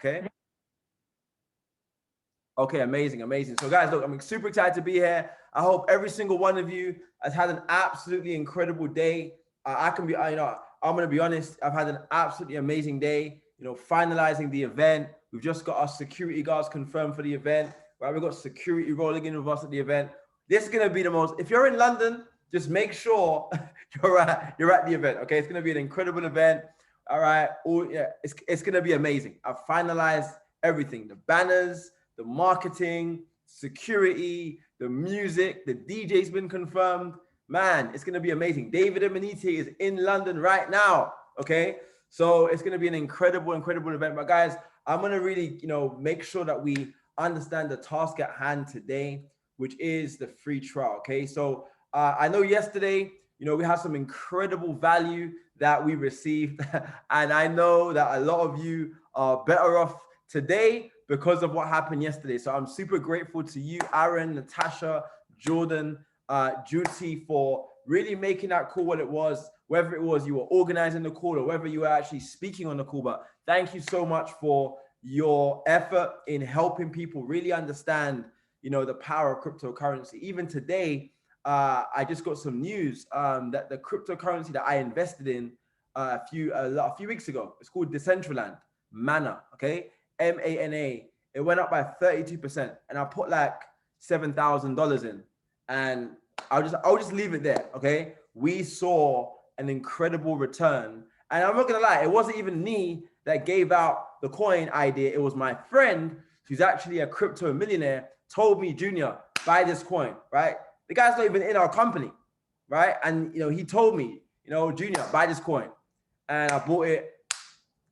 okay? Okay, amazing, amazing. So guys, look, I'm super excited to be here. I hope every single one of you has had an absolutely incredible day. I'm gonna be honest, I've had an absolutely amazing day, finalizing the event. We've just got our security guards confirmed for the event, right? We've got security rolling in with us at the event. This is gonna be the most, if you're in London, just make sure you're at the event, okay? It's gonna be an incredible event. All right, it's gonna be amazing. I've finalized everything, the banners, the marketing, security, the music, the DJ's been confirmed. Man, it's going to be amazing. David Emanite is in London right now, okay? So it's going to be an incredible, incredible event. But guys, I'm going to really, make sure that we understand the task at hand today, which is the free trial, okay? So I know yesterday, we had some incredible value that we received. And I know that a lot of you are better off today because of what happened yesterday. So I'm super grateful to you, Aaron, Natasha, Jordan, Juti, for really making that call what it was, whether it was you were organizing the call or whether you were actually speaking on the call. But thank you so much for your effort in helping people really understand, the power of cryptocurrency. Even today, I just got some news that the cryptocurrency that I invested in a few weeks ago, it's called Decentraland, Mana, okay? MANA, it went up by 32%, and I put like $7,000 in, and I'll just leave it there, okay? We saw an incredible return, and I'm not gonna lie, it wasn't even me that gave out the coin idea. It was my friend, who's actually a crypto millionaire, told me, Junior, buy this coin, right? The guy's not even in our company, right? And he told me, Junior, buy this coin, and I bought it,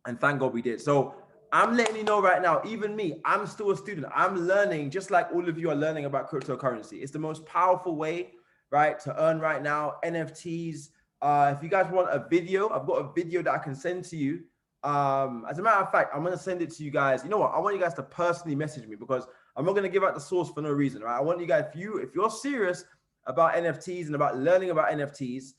and thank God we did. So I'm letting you know right now, even me, I'm still a student. I'm learning just like all of you are learning about cryptocurrency. It's the most powerful way, right, to earn right now. NFTs. If you guys want a video, I've got a video that I can send to you. As a matter of fact, I'm going to send it to you guys. You know what? I want you guys to personally message me because I'm not going to give out the source for no reason, right? I want you guys, if you're serious about NFTs and about learning about NFTs,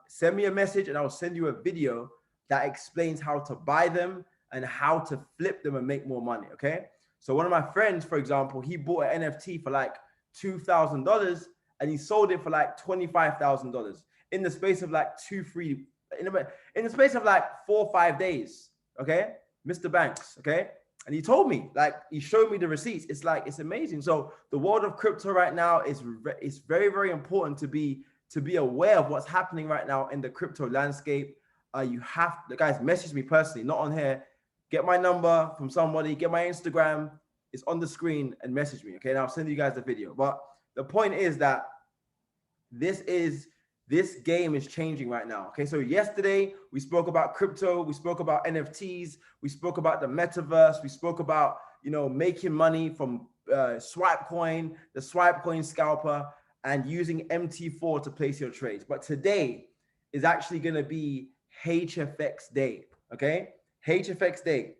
send me a message and I'll send you a video that explains how to buy them and how to flip them and make more money, okay? So one of my friends, for example, he bought an NFT for like $2,000 and he sold it for like $25,000 in the space of like in the space of like 4 or 5 days, okay? Mr. Banks, okay? And he told me, like, he showed me the receipts. It's amazing. So the world of crypto right now is very, very important to be aware of what's happening right now in the crypto landscape. Guys, message me personally, not on here. Get my number from somebody, get my Instagram, it's on the screen, and message me, okay? And I'll send you guys the video. But the point is that this game is changing right now, okay? So yesterday, we spoke about crypto, we spoke about NFTs, we spoke about the metaverse, we spoke about, making money from Swipe Coin, the Swipe Coin scalper, and using MT4 to place your trades. But today is actually gonna be HFX Day, okay? HFX Day.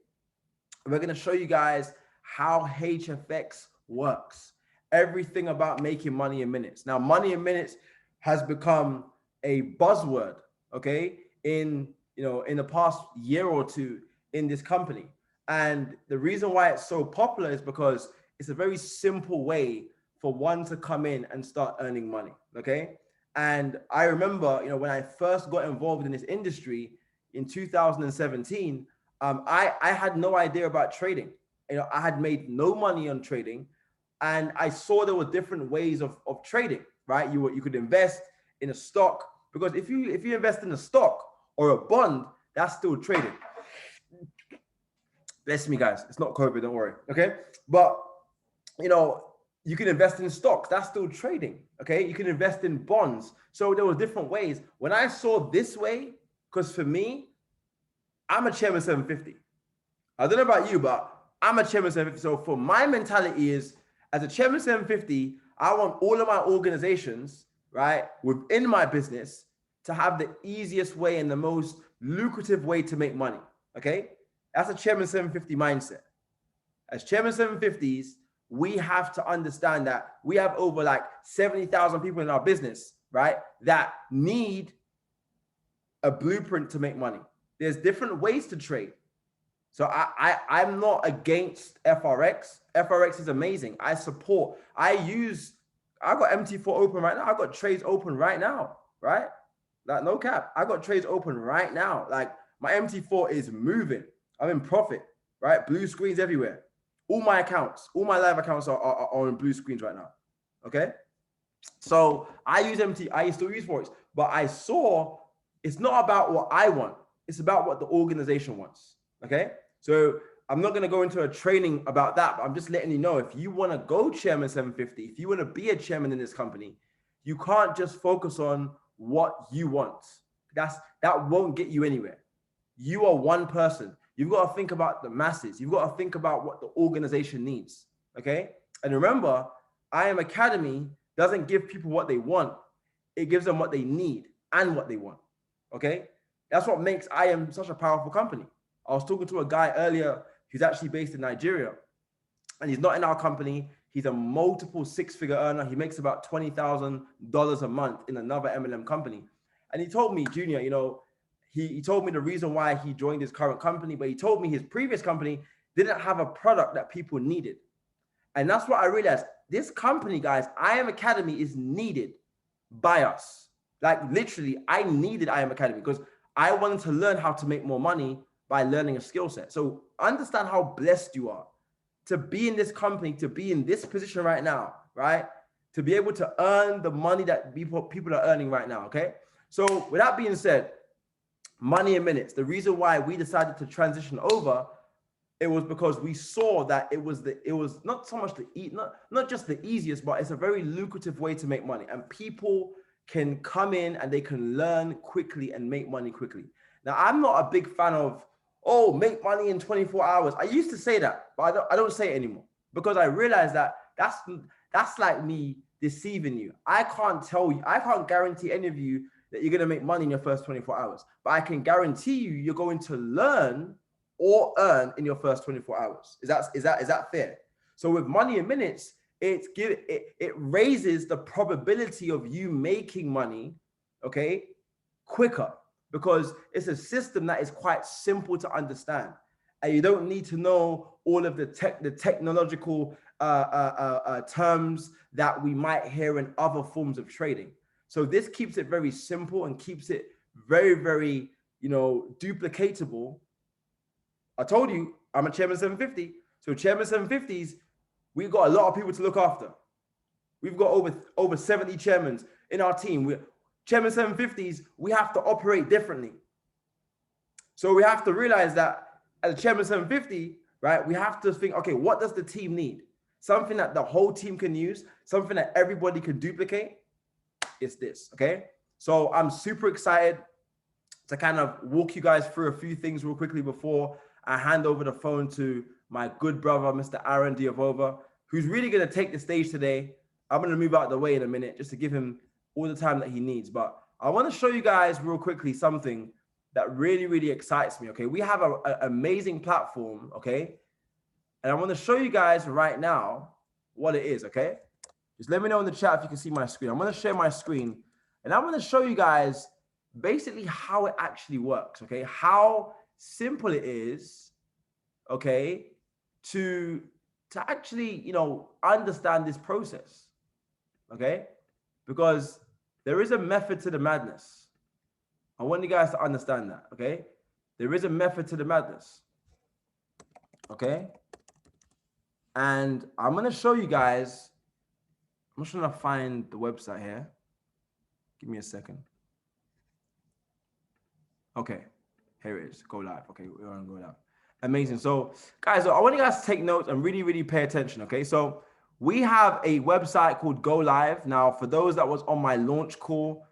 We're going to show you guys how HFX works. Everything about making money in minutes. Now, money in minutes has become a buzzword, okay, in the past year or two in this company. And the reason why it's so popular is because it's a very simple way for one to come in and start earning money, okay? And I remember, when I first got involved in this industry in 2017, I had no idea about trading. I had made no money on trading, and I saw there were different ways of trading, right? You could invest in a stock, because if you invest in a stock or a bond, that's still trading. Bless me, guys. It's not COVID, don't worry, okay? But, you can invest in stocks, that's still trading, okay? You can invest in bonds. So there were different ways. When I saw this way, because for me, I'm a Chairman 750. I don't know about you, but I'm a Chairman 750. So for my mentality is, as a Chairman 750, I want all of my organizations, right, within my business to have the easiest way and the most lucrative way to make money, okay? That's a Chairman 750 mindset. As Chairman 750s, we have to understand that we have over like 70,000 people in our business, right, that need a blueprint to make money. There's different ways to trade. So I'm not against FRX. FRX is amazing. I support. I got MT4 open right now. I got trades open right now, right? Like no cap. I got trades open right now. Like my MT4 is moving. I'm in profit, right? Blue screens everywhere. All my accounts, all my live accounts are on blue screens right now. Okay. So I still use Forex, but I saw it's not about what I want. It's about what the organization wants. Okay. So I'm not going to go into a training about that, but I'm just letting you know, if you want to go chairman 750, if you want to be a chairman in this company, you can't just focus on what you want. That won't get you anywhere. You are one person. You've got to think about the masses. You've got to think about what the organization needs. Okay. And remember, I Am Academy doesn't give people what they want. It gives them what they need and what they want. Okay. That's what makes I Am such a powerful company. I was talking to a guy earlier who's actually based in Nigeria, and he's not in our company. He's a multiple six-figure earner. He makes about $20,000 a month in another MLM company. And he told me, Junior, you know, he told me the reason why he joined his current company, but he told me his previous company didn't have a product that people needed. And that's what I realized. This company, guys, I Am Academy is needed by us. Like literally, I needed I Am Academy because I wanted to learn how to make more money by learning a skill set. So understand how blessed you are to be in this company, to be in this position right now, right? To be able to earn the money that people are earning right now, okay? So with that being said, money in minutes, the reason why we decided to transition over, it was because we saw that it was not so much not just the easiest, but it's a very lucrative way to make money. And people can come in and they can learn quickly and make money quickly. Now, I'm not a big fan of, oh, make money in 24 hours. I used to say that, but I don't say it anymore because I realized that that's like me deceiving you. I can't tell you, I can't guarantee any of you that you're going to make money in your first 24 hours, but I can guarantee you you're going to learn or earn in your first 24 hours. Is that fair? So with money in minutes, it raises the probability of you making money, okay, quicker, because it's a system that is quite simple to understand, and you don't need to know all of the technological terms that we might hear in other forms of trading. So this keeps it very simple and keeps it very, very, duplicatable. I told you I'm a chairman 750. So chairman 750s, we've got a lot of people to look after. We've got over 70 chairmans in our team. Chairman 750s, we have to operate differently. So we have to realize that as a chairman 750, right, we have to think, okay, what does the team need? Something that the whole team can use, something that everybody can duplicate. It's this, okay? So I'm super excited to kind of walk you guys through a few things real quickly before I hand over the phone to my good brother, Mr. Aaron Diavova, who's really going to take the stage today. I'm going to move out of the way in a minute just to give him all the time that he needs. But I want to show you guys real quickly something that really, really excites me, okay? We have an amazing platform, okay? And I want to show you guys right now what it is, okay? Just let me know in the chat if you can see my screen. I'm going to share my screen, and I'm going to show you guys basically how it actually works, okay? How simple it is, okay, to actually, understand this process, okay? Because there is a method to the madness. I want you guys to understand that, okay? There is a method to the madness, okay? And I'm going to show you guys. I'm just trying to find the website here. Give me a second. Okay, here it is. Go live. Okay, we're on go live. Amazing. So, guys, I want you guys to take notes and really, really pay attention, okay? So, we have a website called Go Live. Now, for those that was on my launch call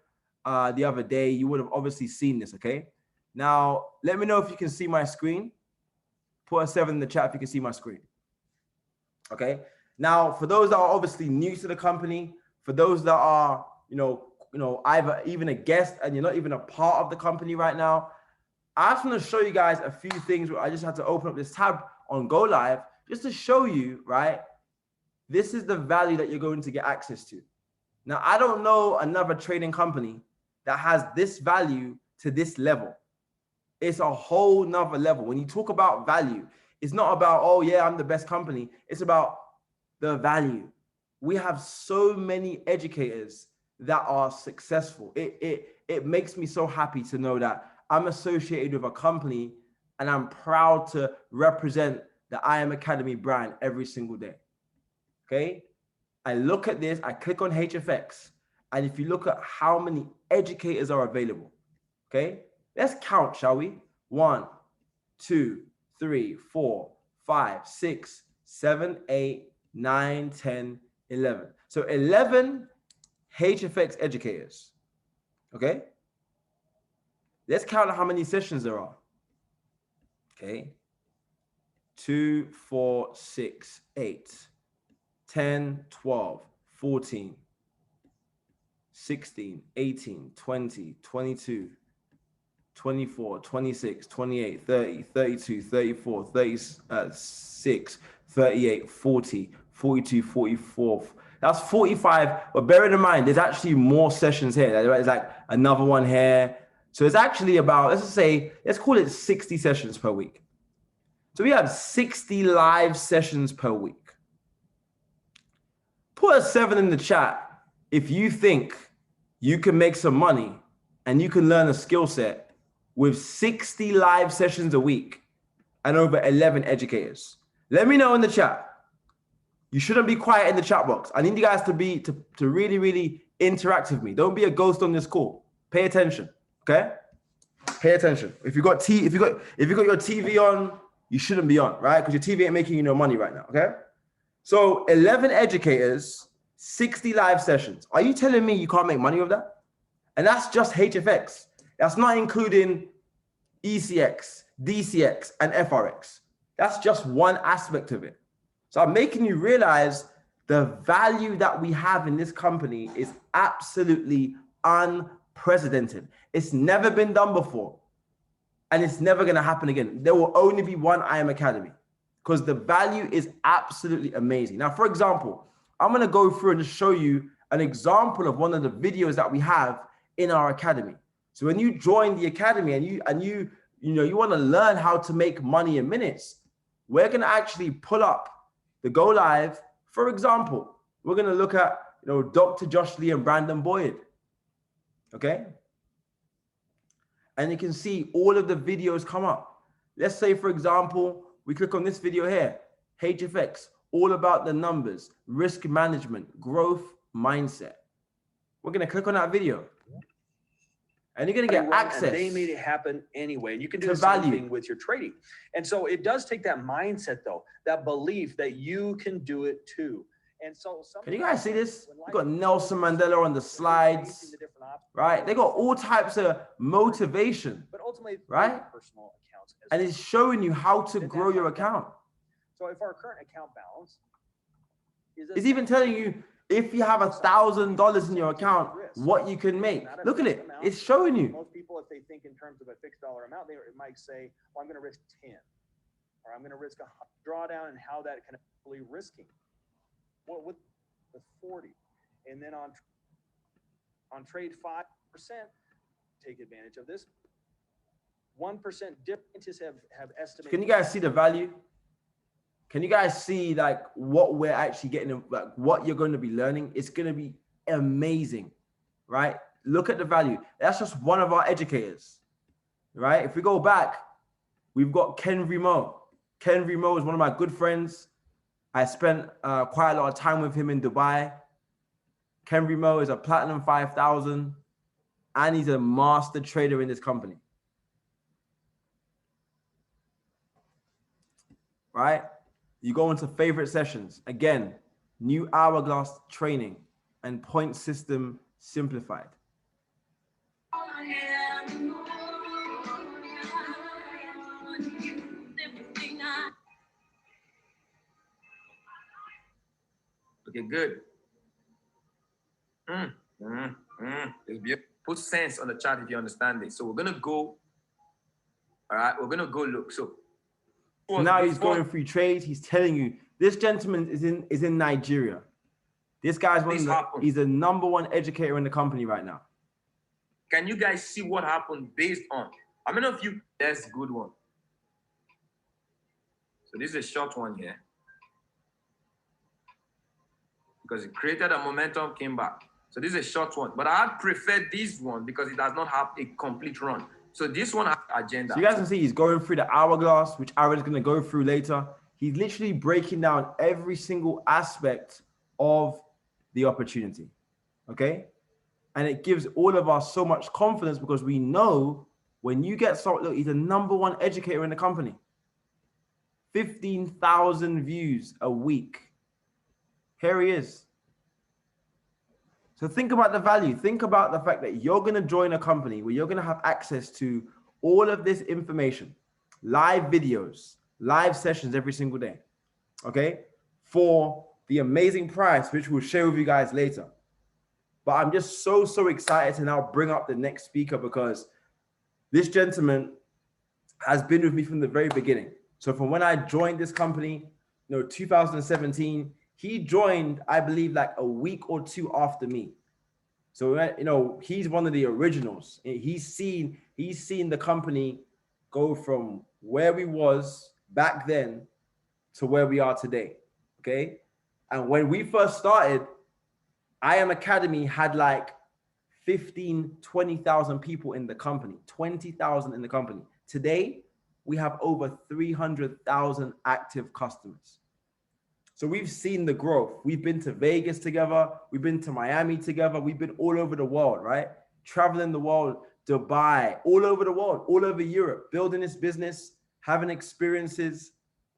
the other day, you would have obviously seen this, okay? Now, let me know if you can see my screen. Put a 7 in the chat if you can see my screen. Okay? Now, for those that are obviously new to the company, for those that are, either even a guest and you're not even a part of the company right now, I just want to show you guys a few things where I just had to open up this tab on Go Live just to show you, right? This is the value that you're going to get access to. Now, I don't know another trading company that has this value to this level. It's a whole nother level. When you talk about value, it's not about, oh yeah, I'm the best company. It's about the value. We have so many educators that are successful. It makes me so happy to know that I'm associated with a company and I'm proud to represent the I Am Academy brand every single day. Okay. I look at this, I click on HFX, and if you look at how many educators are available, okay, let's count, shall we? 1, 2, 3, 4, 5, 6, 7, 8, 9, 10, 11. So 11 HFX educators, okay? Let's count how many sessions there are. Okay, 2, 4, 6, 8, 10, 12, 14, 16, 18, 20, 22, 24, 26, 28, 30, 32, 34, 36, 38, 40, 42, 44. That's 45. But bearing in mind, there's actually more sessions here. There's like another one here. So it's actually about, let's call it 60 sessions per week. So we have 60 live sessions per week. Put a 7 in the chat if you think you can make some money and you can learn a skill set with 60 live sessions a week and over 11 educators. Let me know in the chat. You shouldn't be quiet in the chat box. I need you guys to really, really interact with me. Don't be a ghost on this call. Pay attention, okay? Pay attention. If you got your TV on, you shouldn't be on, right? Because your TV ain't making you no money right now, okay? So 11 educators, 60 live sessions. Are you telling me you can't make money with that? And that's just HFX. That's not including ECX, DCX, and FRX. That's just one aspect of it. So I'm making you realize the value that we have in this company is absolutely unprecedented. It's never been done before. And it's never going to happen again. There will only be one I Am Academy because the value is absolutely amazing. Now, for example, I'm going to go through and just show you an example of one of the videos that we have in our academy. So when you join the academy and you want to learn how to make money in minutes, we're going to actually pull up the go live. For example, we're going to look at, Dr. Josh Lee and Brandon Boyd. Okay. And you can see all of the videos come up. Let's say, for example, we click on this video here, HFX, all about the numbers, risk management, growth mindset. We're going to click on that video. And you're going to get access. And they made it happen anyway. And you can do the same thing with your trading. And so it does take that mindset, though, that belief that you can do it too. And so can you guys see this? We got Nelson Mandela on the slides, right? They got all types of motivation, but ultimately, right? Personal accounts, and it's showing you how to grow your account. So if our current account balance is even telling you if you have $1,000 in your account, what you can make. Look at it. It's showing you. Most people, if they think in terms of a fixed dollar amount, they might say, well, I'm going to risk 10, or I'm going to risk a drawdown, and how that can actually risking. What with the 40, and then on trade 5%, take advantage of this. 1% differences have estimated. Can you guys see the value? Can you guys see like what we're actually getting, like what you're going to be learning? It's going to be amazing, right? Look at the value. That's just one of our educators, right? If we go back, we've got Ken Remo. Ken Remo is one of my good friends. I spent quite a lot of time with him in Dubai. Ken Remo is a Platinum 5000, and he's a master trader in this company. Right? You go into favorite sessions. Again, new hourglass training and point system simplified. Okay, good. It's beautiful. Put sense on the chart if you understand it. So we're gonna go. All right, we're gonna go look. So now he's going through trades. He's telling you this gentleman is in Nigeria. This guy's he's the #1 educator in the company right now. Can you guys see what happened based on How many of you, that's a good one. So this is a short one here. Because it created a momentum, came back. So this is a short one. But I prefer this one because it does not have a complete run. So this one has agenda. So you guys can see he's going through the hourglass, which Aaron's going to go through later. He's literally breaking down every single aspect of the opportunity, okay? And it gives all of us so much confidence because we know when you get look, he's the #1 educator in the company. 15,000 views a week. Here he is. So think about the value. Think about the fact that you're going to join a company where you're going to have access to all of this information, live videos, live sessions every single day, okay? For the amazing price, which we'll share with you guys later. But I'm just so excited to now bring up the next speaker because this gentleman has been with me from the very beginning. So from when I joined this company, 2017, he joined, I believe, like a week or two after me. So, he's one of the originals. He's seen the company go from where we was back then to where we are today, okay? And when we first started, I Am Academy had like 20,000 people in the company, 20,000 in the company. Today, we have over 300,000 active customers. So we've seen the growth. We've been to Vegas together. We've been to Miami together. We've been all over the world, right? Traveling the world, Dubai, all over the world, all over Europe, building this business, having experiences,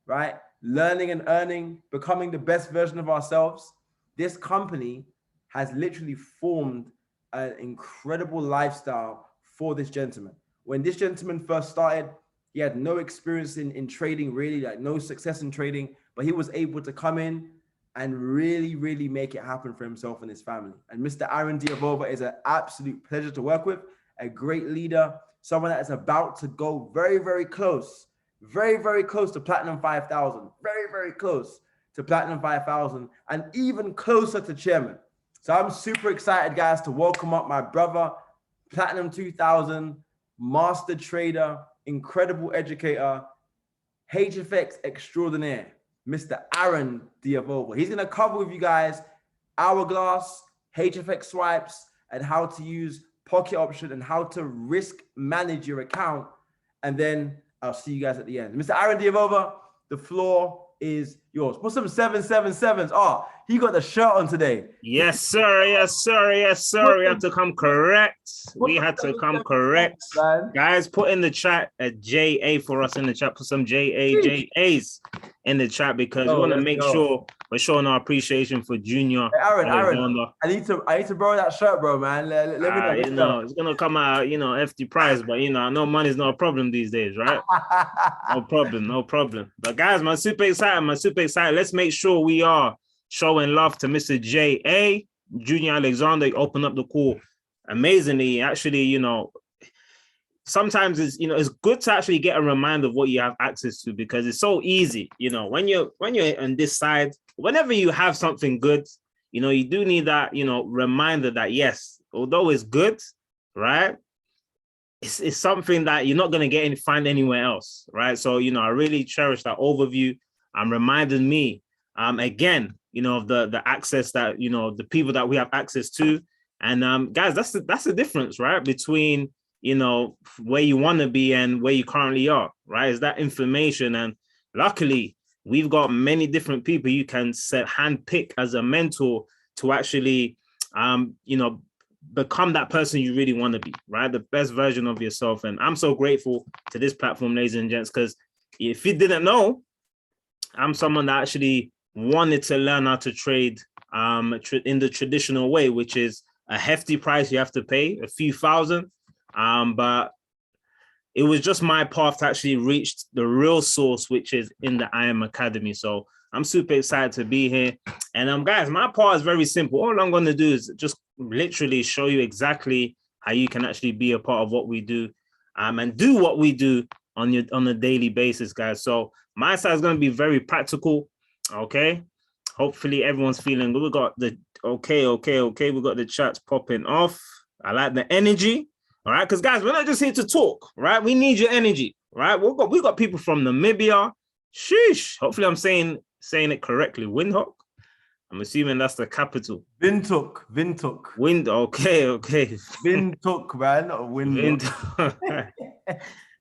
right? Learning and earning, becoming the best version of ourselves. This company has literally formed an incredible lifestyle for this gentleman. When this gentleman first started, he had no experience in trading, really, like no success in trading, but he was able to come in and really make it happen for himself and his family. And Mr. Aaron Diavova is an absolute pleasure to work with, a great leader, someone that is about to go very close to Platinum 5,000, very close to Platinum 5,000, and even closer to chairman. So I'm super excited, guys, to welcome up my brother, Platinum 2000, master trader, incredible educator, HFX extraordinaire, Mr. Aaron Diavova. He's going to cover with you guys hourglass, HFX swipes, and how to use pocket option and how to risk manage your account. And then I'll see you guys at the end. Mr. Aaron Diavova, the floor is yours. Put some 777s. Oh, he got the shirt on today. Yes, sir. Yes, sir. Yes, sir. We have to come correct. We had to come correct. Guys, put in the chat a JA for us in the chat. Put some JAs in the chat because we want to make sure we're showing our appreciation for Junior. Hey, Aaron, I need to borrow that shirt, bro, man. Let me know. It's gonna come out, FT price, but I know money's not a problem these days, right? No problem. But guys, I'm super excited. Let's make sure we are showing love to Mr. J.A. Junior Alexander. Open up the call amazingly. Actually, sometimes it's good to actually get a reminder of what you have access to because it's so easy. When you're on this side, whenever you have something good, you do need that, reminder that yes, although it's good, right? It's something that you're not going to find anywhere else, right? So, I really cherish that overview. Reminded me, again, of the access that, the people that we have access to. And guys, that's the difference, right? Between, where you want to be and where you currently are, right? Is that information. And luckily, we've got many different people you can handpick as a mentor to actually, become that person you really want to be, right? The best version of yourself. And I'm so grateful to this platform, ladies and gents, because if you didn't know, I'm someone that actually wanted to learn how to trade in the traditional way, which is a hefty price you have to pay, a few thousand. But it was just my path to actually reach the real source, which is in the I Am Academy. So I'm super excited to be here. And guys, my part is very simple. All I'm going to do is just literally show you exactly how you can actually be a part of what we do and do what we do on a daily basis, guys. So my side is going to be very practical. Okay. Hopefully everyone's feeling good. We got the okay. We got the chats popping off. I like the energy. All right, because guys, we're not just here to talk, right? We need your energy, right? We got people from Namibia. Sheesh. Hopefully, I'm saying it correctly. Windhoek. I'm assuming that's the capital. Windhoek. Okay. Windhoek, man, not Windhoek.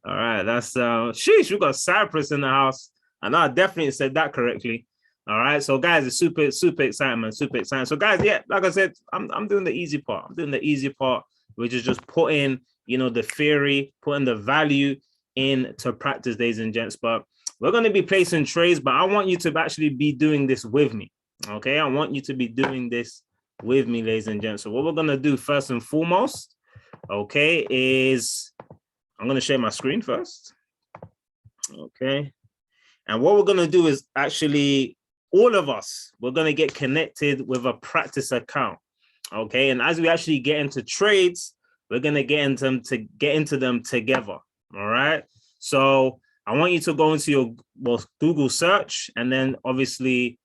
All right, that's sheesh. We got Cyprus in the house. I know I definitely said that correctly. All right, so guys, it's super exciting, man. Super exciting. So guys, yeah, like I said, I'm doing the easy part. Which is just putting, the theory, putting the value into practice, ladies and gents. But we're going to be placing trades, but I want you to actually be doing this with me. Okay, I want you to be doing this with me, ladies and gents. So what we're going to do first and foremost, okay, is I'm going to share my screen first. Okay. And what we're going to do is actually all of us, we're going to get connected with a practice account. Okay. And as we actually get into trades, we're going to get into them together. All right. So I want you to go into your Google search and then obviously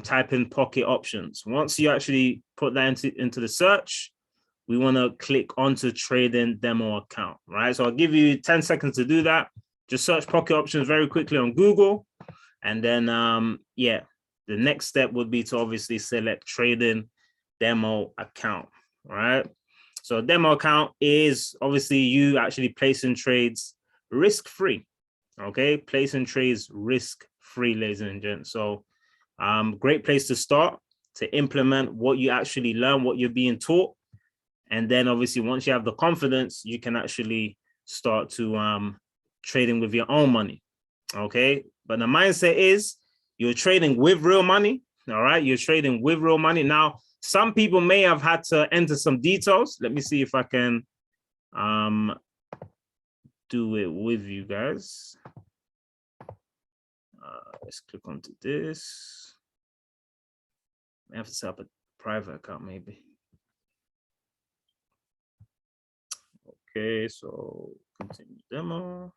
type in pocket options. Once you actually put that into the search, we want to click onto trading demo account, right? So I'll give you 10 seconds to do that. Just search pocket options very quickly on Google. And then, the next step would be to obviously select trading demo account, right? So demo account is obviously you actually placing trades risk-free, okay? Placing trades risk-free, ladies and gents. So great place to start to implement what you actually learn, what you're being taught. And then obviously once you have the confidence, you can actually start to trading with your own money, okay? But the mindset is you're trading with real money, all right? You're trading with real money. Now, some people may have had to enter some details. Let me see if I can do it with you guys. Let's click onto this. I have to set up a private account maybe. Okay, so continue demo.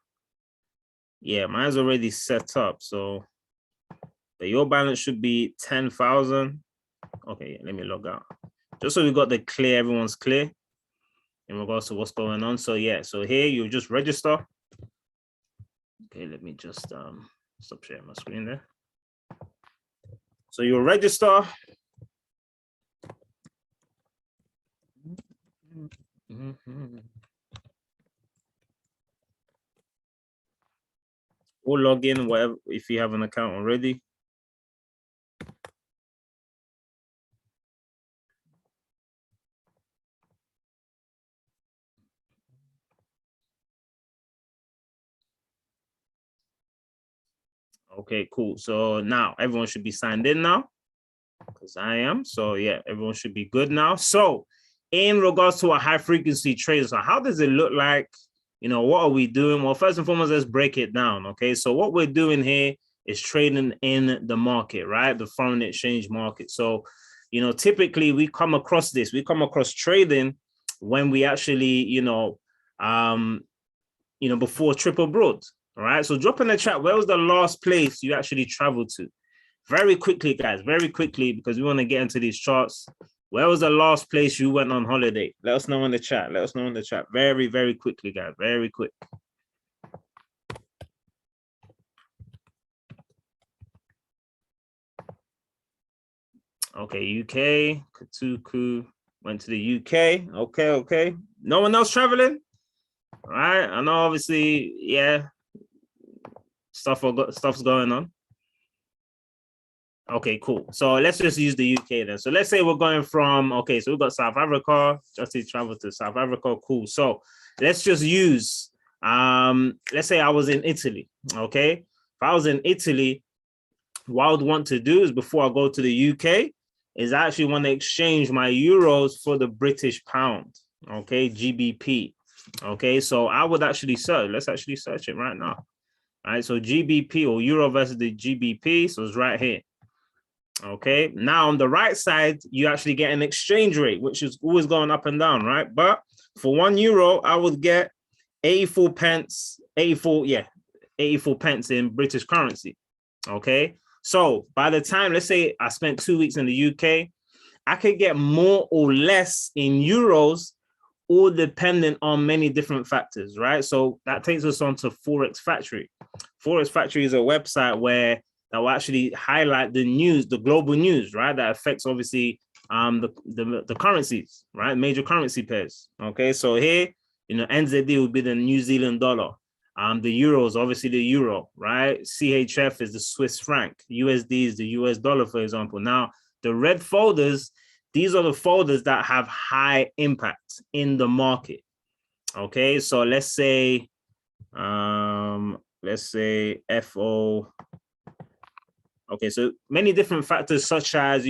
Yeah, mine's already set up. So your balance should be 10,000. Okay, let me log out. Just so we got the clear, everyone's clear in regards to what's going on. So yeah, so here you just register. Okay, let me just stop sharing my screen there. So you'll register. Or log in, whatever, if you have an account already. Okay, cool. So now everyone should be signed in now because I am. So yeah, everyone should be good now. So in regards to a high frequency trade, so how does it look like? What are we doing? Well, first and foremost, let's break it down. Okay, so what we're doing here is trading in the market, right? The foreign exchange market. So, typically we come across this. We come across trading when we actually, before trip abroad. All right. So drop in the chat. Where was the last place you actually traveled to? Very quickly, guys. Very quickly, because we want to get into these charts. Where was the last place you went on holiday? Let us know in the chat. Very, very quickly, guys. Very quick. Okay, UK. Katuku went to the UK. Okay. No one else traveling? All right. I know, obviously, yeah. Stuff's going on. Okay, cool. So let's just use the UK then. So let's say we're going from, okay, so we've got South Africa, just to travel to South Africa. Cool. So let's just use, let's say I was in Italy, okay? If I was in Italy, what I would want to do is before I go to the UK is I actually want to exchange my euros for the British pound, okay? GBP, okay? So I would actually search, let's actually search it right now. All right, so GBP or euro versus the GBP, so it's right here. Okay, now on the right side, you actually get an exchange rate, which is always going up and down, right? But for €1, I would get 84 pence, 84 pence in British currency. Okay, so by the time, let's say I spent 2 weeks in the UK, I could get more or less in euros all dependent on many different factors, right? So that takes us on to Forex Factory. Forex Factory is a website where that will actually highlight the news, the global news, right? That affects obviously the currencies, right? Major currency pairs. Okay, so here, NZD would be the New Zealand dollar. The euro is obviously the euro, right? CHF is the Swiss franc. USD is the US dollar, for example. Now, the red folders, these are the folders that have high impact in the market. Okay, so let's say FO. Okay, so many different factors such as,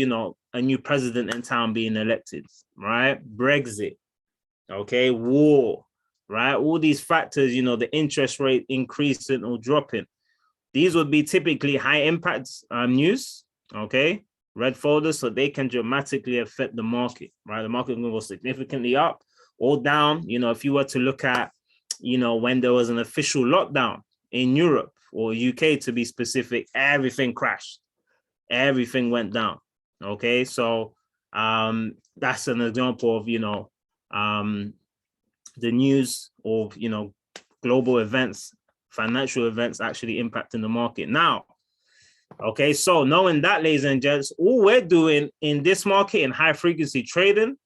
a new president in town being elected, right? Brexit, okay, war, right? All these factors, the interest rate increasing or dropping. These would be typically high impact news, okay? Red folders, so they can dramatically affect the market, right? The market can go significantly up or down. If you were to look at, when there was an official lockdown in Europe or UK to be specific, everything crashed. Everything went down. Okay, so that's an example of, the news or, global events, financial events actually impacting the market. Now, okay, so knowing that, ladies and gents, all we're doing in this market in high frequency trading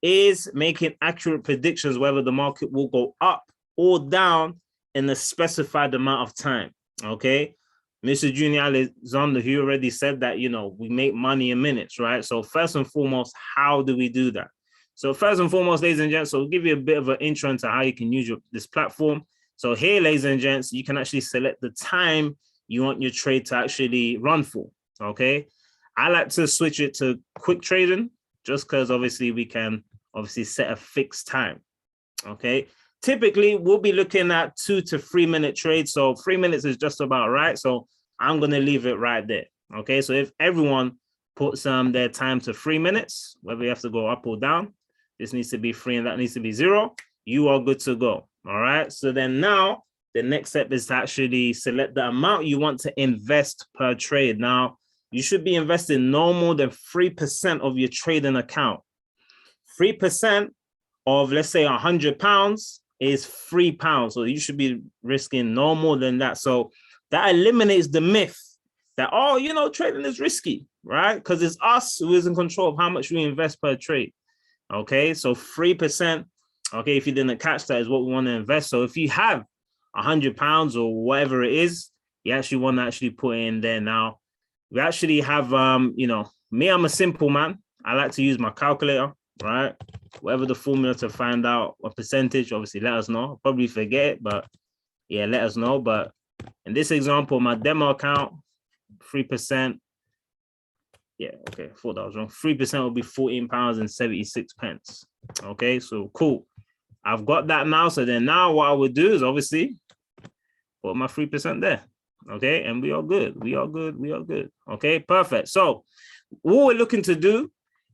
is making accurate predictions whether the market will go up or down in a specified amount of time. Okay, Mr. Junior Alexander, who already said that, we make money in minutes, right? So first and foremost, how do we do that? So first and foremost, ladies and gents, so we'll give you a bit of an intro into how you can use this platform. So here, ladies and gents, you can actually select the time you want your trade to actually run for, okay? I like to switch it to quick trading just because obviously we can set a fixed time, okay? Typically, we'll be looking at 2 to 3 minute trades. So 3 minutes is just about right. So I'm going to leave it right there, okay? So if everyone puts their time to 3 minutes, whether you have to go up or down, this needs to be 3 and that needs to be 0, you are good to go, all right? So then now, the next step is to actually select the amount you want to invest per trade. Now, you should be investing no more than 3% of your trading account. 3% of, let's say, £100 is £3. So you should be risking no more than that. So that eliminates the myth that, trading is risky, right? Because it's us who is in control of how much we invest per trade. Okay, so 3%, okay, if you didn't catch that, is what we want to invest. So if you have £100 or whatever it is, you actually want to actually put in there. Now, we actually have, me, I'm a simple man. I like to use my calculator, right? Whatever the formula to find out a percentage, obviously let us know. I'll probably forget it, but yeah, let us know. But in this example, my demo account, 3%. Yeah, okay, I thought that was wrong. 3% will be £14.76. Okay, so cool. I've got that now. So then now what I would do is obviously put my 3% there. Okay, and we are good. We are good. We are good. Okay, perfect. So what we're looking to do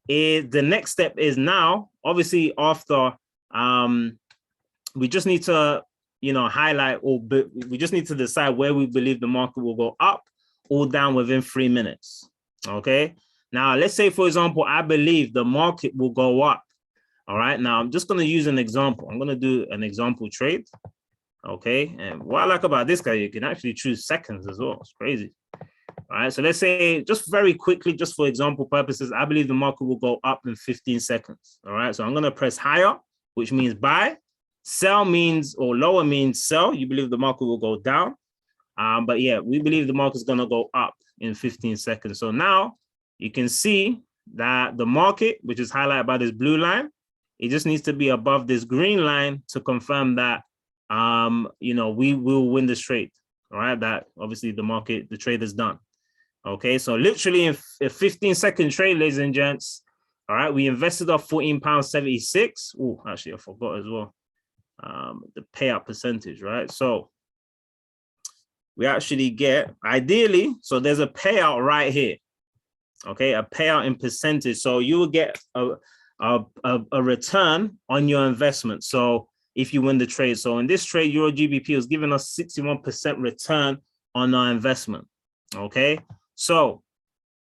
is the next step is now, obviously after we just need to, highlight we just need to decide where we believe the market will go up or down within 3 minutes. Okay, now let's say, for example, I believe the market will go up. All right, now I'm just going to use an example. I'm going to do an example trade. Okay, and what I like about this guy, you can actually choose seconds as well. It's crazy. All right, so let's say just very quickly, just for example purposes, I believe the market will go up in 15 seconds. All right, so I'm going to press higher, which means buy. Sell means, or lower means sell. You believe the market will go down. But yeah, we believe the market is going to go up in 15 seconds. So now you can see that the market, which is highlighted by this blue line, it just needs to be above this green line to confirm that, we will win this trade. All right, that obviously the trade is done. Okay, so literally in a 15-second trade, ladies and gents. All right, we invested our £14.76. Oh, actually, I forgot as well the payout percentage, right? So we actually get, ideally, so there's a payout right here. Okay, a payout in percentage. So you will get a return on your investment. So if you win the trade, so in this trade, Euro GBP was giving us 61% return on our investment. Okay, so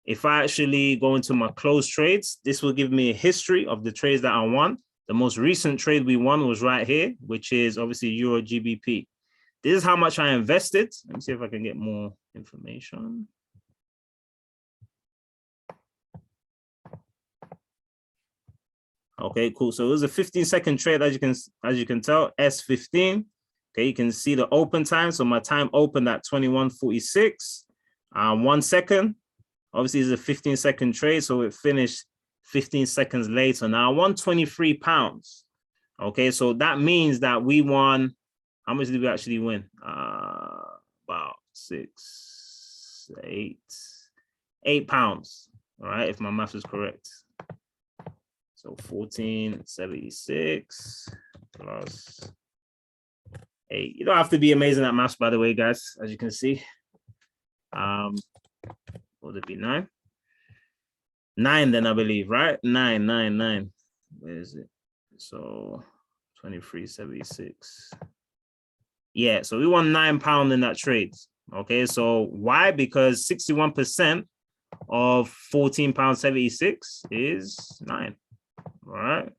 if I actually go into my closed trades, this will give me a history of the trades that I won. The most recent trade we won was right here, which is obviously Euro GBP. This is how much I invested. Let me see if I can get more information. Okay, cool. So it was a 15-second trade, as you can tell, S15. Okay, you can see the open time. So my time opened at 21:46. 1 second. Obviously, it's a 15-second trade, so it finished 15 seconds later. Now I won 23 pounds. Okay, so that means that we won. How much did we actually win? About 8 pounds. All right, if my math is correct. So 1476 plus 8. You don't have to be amazing at maths, by the way, guys, as you can see. Would it be 9? 9 then, I believe, right? 9. Where is it? So 2376. Yeah, so we won £9 in that trade. Okay, so why? Because 61% of £14.76 is 9. All right.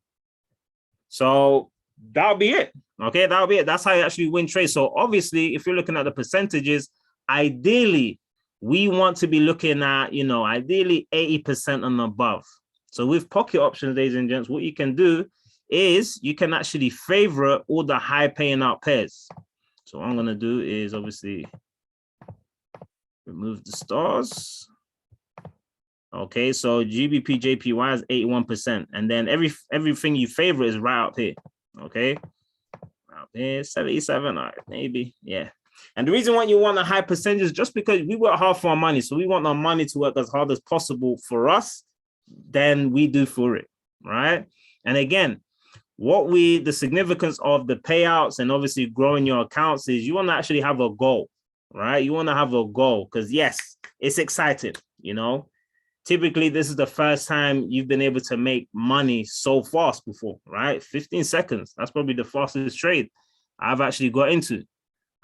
So that'll be it. Okay, that'll be it. That's how you actually win trades. So obviously, if you're looking at the percentages, ideally, we want to be looking at, ideally 80% and above. So with pocket options, ladies and gents, what you can do is you can actually favorite all the high paying out pairs. So what I'm going to do is obviously remove the stars. Okay, so GBP JPY is 81%. And then everything you favorite is right up here. Okay. Out here, 77. All right, maybe. Yeah. And the reason why you want a high percentage is just because we work hard for our money. So we want our money to work as hard as possible for us than we do for it. Right. And again, the significance of the payouts and obviously growing your accounts is you want to actually have a goal. Right. You want to have a goal because, yes, it's exciting. Typically, this is the first time you've been able to make money so fast before, right? 15 seconds. That's probably the fastest trade I've actually got into.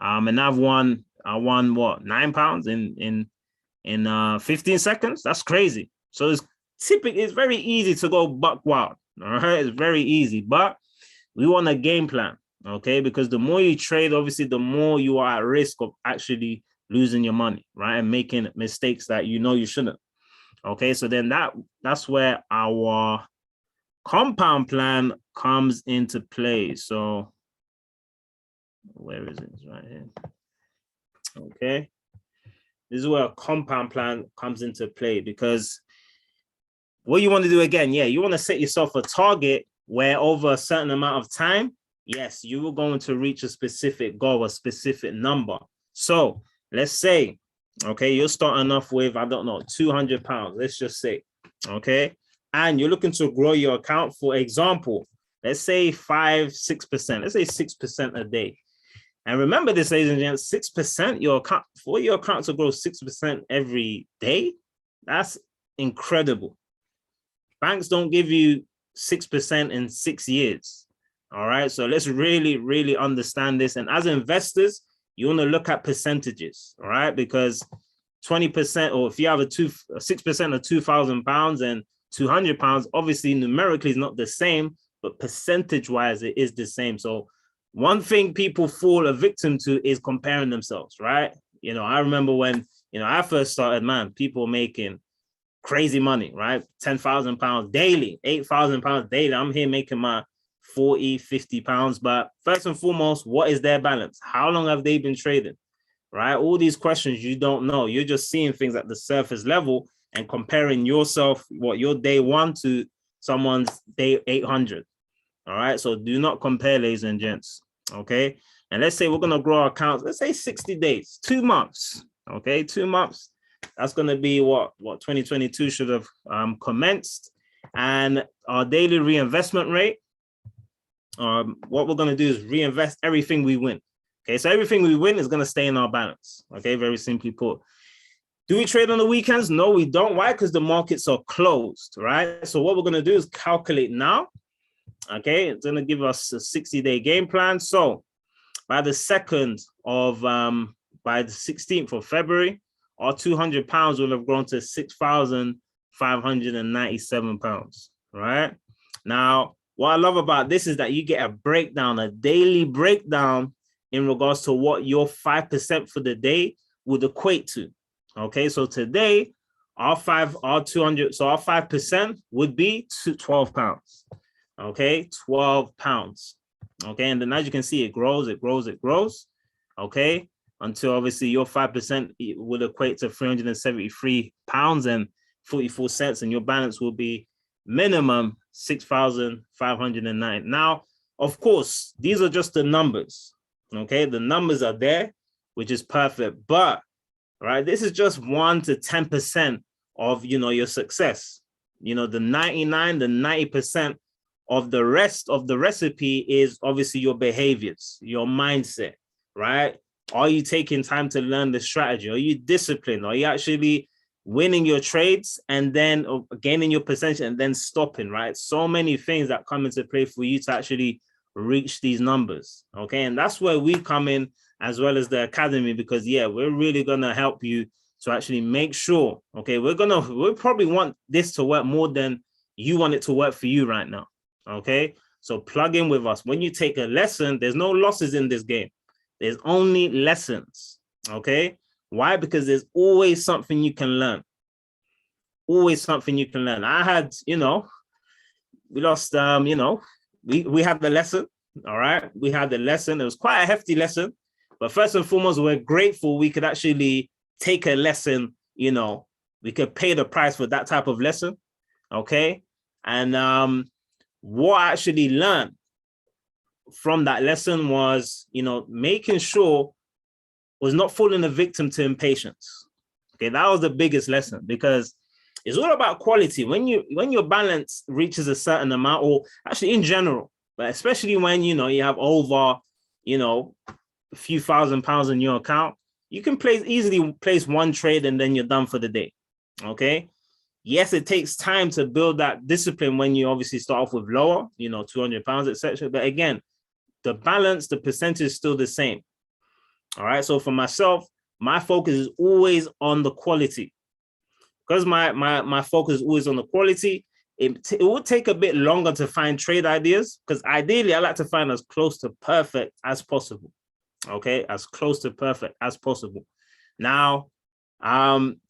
And I won what, £9 in 15 seconds? That's crazy. So it's very easy to go buck wild. All right. It's very easy, but we want a game plan. Okay. Because the more you trade, obviously, the more you are at risk of actually losing your money, right? And making mistakes that you shouldn't. Okay, so then that's where our compound plan comes into play. So where is it? It's right here. Okay, this is where a compound plan comes into play because what you want to do again, you want to set yourself a target where over a certain amount of time, yes, you are going to reach a specific goal, a specific number. So let's say, okay, you're starting off with, I don't know, £200, let's just say, okay? And you're looking to grow your account, for example, let's say 5-6%, let's say 6% a day. And remember this, ladies and gents, 6%, for your account to grow 6% every day, that's incredible. Banks don't give you 6% in 6 years, all right? So let's really, really understand this. And as investors, you want to look at percentages, all right? Because 20%, or if you have 6% of £2,000 and £200, obviously numerically is not the same, but percentage-wise it is the same. So one thing people fall a victim to is comparing themselves, right? I remember when I first started, man, people making crazy money, right? £10,000 daily, £8,000 daily. I'm here making my 40, 50 pounds. But first and foremost, what is their balance? How long have they been trading? Right? All these questions you don't know. You're just seeing things at the surface level and comparing yourself, your day 1 to someone's day 800. All right. So do not compare, ladies and gents. Okay. And let's say we're going to grow our accounts. Let's say 60 days, 2 months. Okay. 2 months. That's going to be what 2022 should have commenced. And our daily reinvestment rate, what we're going to do is reinvest everything we win. Okay, so everything we win is going to stay in our balance. Okay, very simply put. Do we trade on the weekends? No, we don't. Why? Because the markets are closed, right? So what we're going to do is calculate now. Okay, it's going to give us a 60-day game plan. So by the 16th of February, our £200 will have grown to £6,597, right? Now, what I love about this is that you get a breakdown, a daily breakdown in regards to what your 5% for the day would equate to. Okay, so today, our 5% would be to 12 pounds. Okay, 12 pounds. Okay, and then as you can see, it grows, it grows, it grows. Okay, until obviously your 5% would equate to 373 pounds and 44 cents, and your balance will be minimum 6,509. Now, of course, these are just the numbers. Okay, the numbers are there, which is perfect, but right, this is just 1 to 10% of, you know, your success. You know, the 90% of the rest of the recipe is obviously your behaviors, your mindset, right? Are you taking time to learn the strategy? Are you disciplined? Are you actually winning your trades and then gaining your percentage and then stopping, right? So many things that come into play for you to actually reach these numbers, okay? And that's where we come in, as well as the academy, because yeah, we're really gonna help you to actually make sure, okay, we probably want this to work more than you want it to work for you right now, okay? So plug in with us. When you take a lesson, there's no losses in this game. There's only lessons, okay? Why? Because there's always something you can learn. Always something you can learn. I had, you know, we lost, you know, we had the lesson, all right? We had the lesson. It was quite a hefty lesson. But first and foremost, we're grateful we could actually take a lesson, you know, we could pay the price for that type of lesson, okay? And what I actually learned from that lesson was, you know, making sure was not falling a victim to impatience. Okay, that was the biggest lesson, because it's all about quality. When your balance reaches a certain amount, or actually in general, but especially when, you know, you have over, you know, a few £1,000s in your account, you can easily place one trade and then you're done for the day. Okay. Yes, it takes time to build that discipline when you obviously start off with lower, you know, £200, etc. But again, the balance, the percentage is still the same. All right. So for myself, my focus is always on the quality. Because my focus is always on the quality, it will take a bit longer to find trade ideas, because ideally I like to find as close to perfect as possible. Okay, as close to perfect as possible. Now,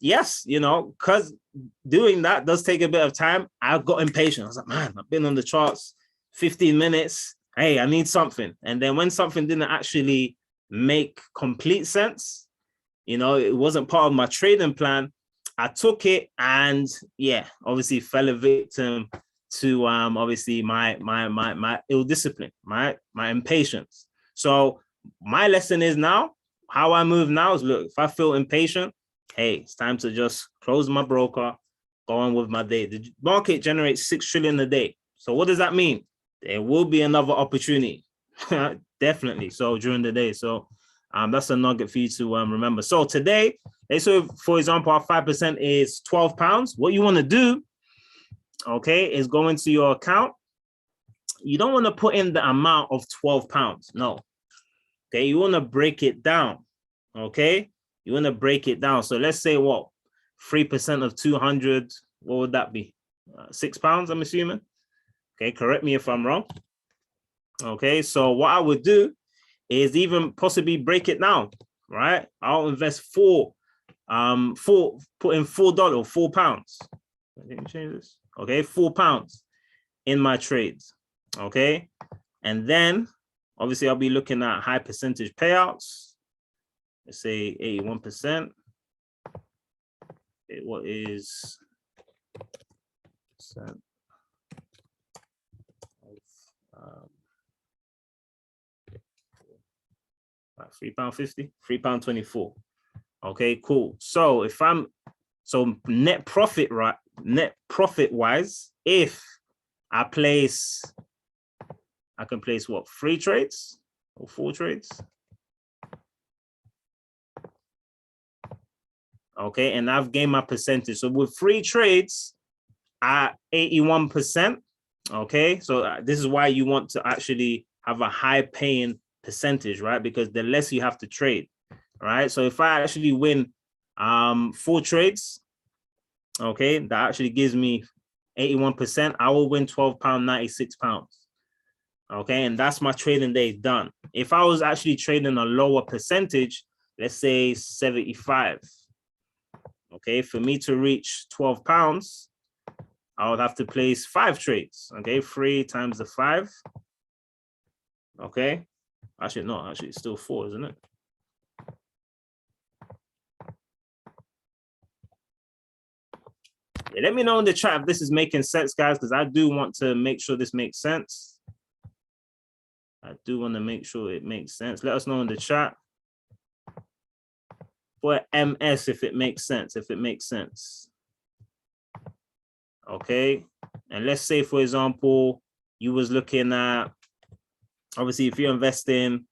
yes, you know, because doing that does take a bit of time. I got impatient. I was like, man, I've been on the charts 15 minutes. Hey, I need something. And then when something didn't actually make complete sense, you know, it wasn't part of my trading plan, I took it and yeah, obviously fell a victim to obviously my ill discipline, my impatience. So my lesson is now, how I move now is, look, if I feel impatient, hey, it's time to just close my broker, go on with my day. The market generates 6 trillion a day. So what does that mean? There will be another opportunity, definitely. So during the day. So that's a nugget for you to remember. So today, so for example, our 5% is £12. What you want to do, okay, is go into your account. You don't want to put in the amount of £12. No. Okay, you want to break it down. Okay, you want to break it down. So let's say what, 3% of 200, what would that be? £6, I'm assuming. Okay, correct me if I'm wrong. Okay, so what I would do is even possibly break it down, right? I'll invest put in $4 or £4. I didn't change this. Okay, £4 in my trades. Okay, and then obviously I'll be looking at high percentage payouts. Let's say 81%. What is percent of £3.50, £3.24. Okay, cool. So if net profit, right? Net profit wise, if I can place what, 3 trades or 4 trades? Okay, and I've gained my percentage. So with 3 trades at 81%, okay, so this is why you want to actually have a high paying percentage, right? Because the less you have to trade, right? So if I actually win 4 trades, okay, that actually gives me 81%, I will win £12.96. Okay, and that's my trading day done. If I was actually trading a lower percentage, let's say 75, okay, for me to reach £12, I would have to place 5 trades. Okay, 3 times the 5. Okay, actually, no, actually, it's still 4, isn't it? Yeah, let me know in the chat if this is making sense, guys, because I do want to make sure this makes sense. I do want to make sure it makes sense. Let us know in the chat for MS if it makes sense, Okay. And let's say, for example, you was looking at, obviously, if you're investing,